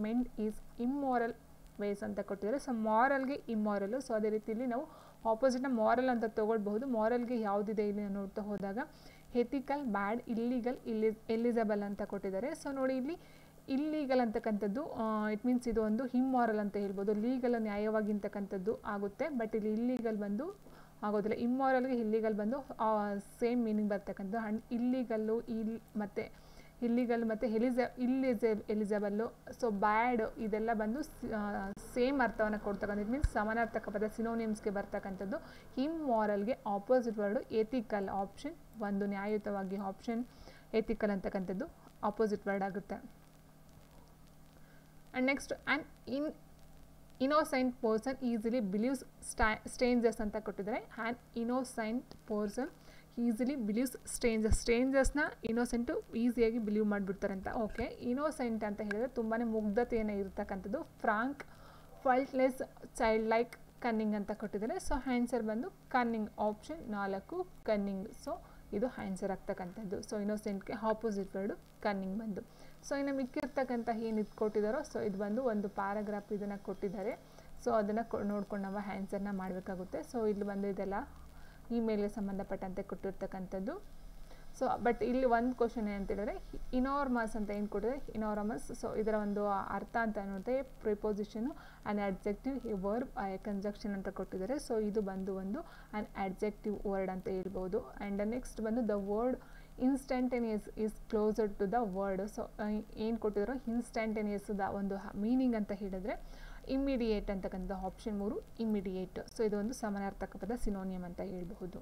mend his immoral ways ಅಂತ ಕೊಟ್ಟಿದ್ದಾರೆ. ಸೊ ಮಾರಲ್ಗೆ ಇಮ್ಮೋರಲು. ಸೊ ಅದೇ ರೀತಿಯಲ್ಲಿ ನಾವು ಆಪೋಸಿಟ್ನ ಮಾರಲ್ ಅಂತ ತೊಗೊಳ್ಬಹುದು. ಮಾರಲ್ಗೆ ಯಾವುದಿದೆ ಇಲ್ಲಿ ನೋಡ್ತಾ ಹೋದಾಗ ಎಥಿಕಲ್, ಬ್ಯಾಡ್, ಇಲ್ಲೀಗಲ್, ಎಲಿಜಬಲ್ ಅಂತ ಕೊಟ್ಟಿದ್ದಾರೆ. ಸೊ ನೋಡಿ ಇಲ್ಲಿ ಇಲ್ಲೀಗಲ್ ಅಂತಕ್ಕಂಥದ್ದು ಇಟ್ ಮೀನ್ಸ್ ಇದು ಒಂದು ಇಮ್ಮಾರಲ್ ಅಂತ ಹೇಳ್ಬೋದು. ಲೀಗಲ್ ನ್ಯಾಯವಾಗಿ ಅಂತಕ್ಕಂಥದ್ದು ಆಗುತ್ತೆ, ಬಟ್ ಇಲ್ಲಿ ಇಲ್ಲೀಗಲ್ ಬಂದು ಆಗೋದಿಲ್ಲ. ಇಮ್ಮಾರಲ್ಗೆ ಇಲ್ಲೀಗಲ್ ಬಂದು ಸೇಮ್ ಮೀನಿಂಗ್ ಬರ್ತಕ್ಕಂಥದ್ದು. ಆ್ಯಂಡ್ ಇಲ್ಲೀಗಲ್ಲು ಮತ್ತು ಇಲ್ಲಿಗಲ್ ಮತ್ತು ಎಲಿಜಬಲ್ಲು. ಸೊ ಬ್ಯಾಡ್ ಇದೆಲ್ಲ ಬಂದು ಸೇಮ್ ಅರ್ಥವನ್ನು ಕೊಡ್ತಕ್ಕಂಥ, ಇಟ್ ಮೀನ್ಸ್ ಸಮಾನಾರ್ಥಕ ಪದ ಸಿನೋನಿಮ್ಸ್ಗೆ ಬರ್ತಕ್ಕಂಥದ್ದು. ಇಮ್ಮಾರಲ್ಗೆ ಆಪೋಸಿಟ್ ವರ್ಡು ಎಥಿಕಲ್. ಆಪ್ಷನ್ 1 ನ್ಯಾಯಯುತವಾಗಿ ಆಪ್ಷನ್ ಎಥಿಕಲ್ ಅಂತಕ್ಕಂಥದ್ದು ಆಪೋಸಿಟ್ ವರ್ಡ್ ಆಗುತ್ತೆ. And next innocent person easily believes strangers ಅಂತ ಕೊಟ್ಟಿದ್ದಾರೆ. And innocent person easily believes ಸ್ಟ್ರೇಂಜರ್ಸ್ನ ಇನ್ನೋಸೆಂಟು ಈಸಿಯಾಗಿ ಬಿಲೀವ್ ಮಾಡಿಬಿಡ್ತಾರೆ ಅಂತ. ಓಕೆ, ಇನ್ನೋಸೆಂಟ್ ಅಂತ ಹೇಳಿದ್ರೆ ತುಂಬಾ ಮುಗ್ಧತೆಯನ್ನು ಇರತಕ್ಕಂಥದ್ದು. Frank, faultless, childlike, cunning ಅಂತ ಕೊಟ್ಟಿದ್ದಾರೆ. ಸೊ ಆನ್ಸರ್ ಬಂದು ಕನ್ನಿಂಗ್. Option 4 cunning. ಸೊ ಇದು ಆನ್ಸರ್ ಆಗ್ತಕ್ಕಂಥದ್ದು. ಸೊ ಇನ್ನೋಸೆಂಟ್ಗೆ ಆಪೋಸಿಟ್ ವರ್ಡು ಕನ್ನಿಂಗ್ ಬಂದು. ಸೊ ಇನ್ನು ಮಿಕ್ಕಿರ್ತಕ್ಕಂಥ ಏನು ಇದು ಕೊಟ್ಟಿದ್ದಾರೋ, ಸೊ ಇದು ಬಂದು ಒಂದು ಪ್ಯಾರಾಗ್ರಾಫ್ ಇದನ್ನು ಕೊಟ್ಟಿದ್ದಾರೆ. ಸೊ ಅದನ್ನು ನೋಡ್ಕೊಂಡು ನಾವು ಆನ್ಸರ್ನ ಮಾಡಬೇಕಾಗುತ್ತೆ. ಸೊ ಇಲ್ಲಿ ಬಂದು ಇದೆಲ್ಲ ಇಮೇಲ್ಗೆ ಸಂಬಂಧಪಟ್ಟಂತೆ ಕೊಟ್ಟಿರ್ತಕ್ಕಂಥದ್ದು. ಸೊ ಬಟ್ ಇಲ್ಲಿ ಒಂದು ಕ್ವಶನ್ ಏನಂತ ಹೇಳಿದ್ರೆ ಇನಾರ್ಮಸ್ ಅಂತ ಏನು ಕೊಟ್ಟಿದೆ, ಇನಾರ್ಮಸ್. ಸೊ ಇದರ ಒಂದು ಅರ್ಥ ಅಂತ ನೋಡಿದ್ರೆ ಪ್ರಿಪೋಸಿಷನು, ಆ್ಯನ್ ಅಡ್ಜೆಕ್ಟಿವ್, ವರ್ಬ್, ಕಂಜಂಕ್ಷನ್ ಅಂತ ಕೊಟ್ಟಿದ್ದಾರೆ. ಸೊ ಇದು ಬಂದು ಒಂದು ಆ್ಯನ್ ಅಡ್ಜೆಕ್ಟಿವ್ ವರ್ಡ್ ಅಂತ ಹೇಳ್ಬೋದು. ಆ್ಯಂಡ್ ನೆಕ್ಸ್ಟ್ ಬಂದು the word instantaneous is closer to the word. So ಏನು ಕೊಟ್ಟಿದ್ದಾರೋ ಇನ್ಸ್ಟಂಟೇನಿಯಸ್ ಒಂದು ಮೀನಿಂಗ್ ಅಂತ ಹೇಳಿದ್ರೆ ಇಮ್ಮಿಡಿಯೇಟ್ ಅಂತಕ್ಕಂಥ ಆಪ್ಷನ್ 3 ಇಮ್ಮಿಡಿಯೇಟ್. ಸೊ ಇದು ಒಂದು ಸಮಾನಾರ್ಥಕ ಪದ ಸಿನೋನಿಯಮ್ ಅಂತ ಹೇಳ್ಬಹುದು.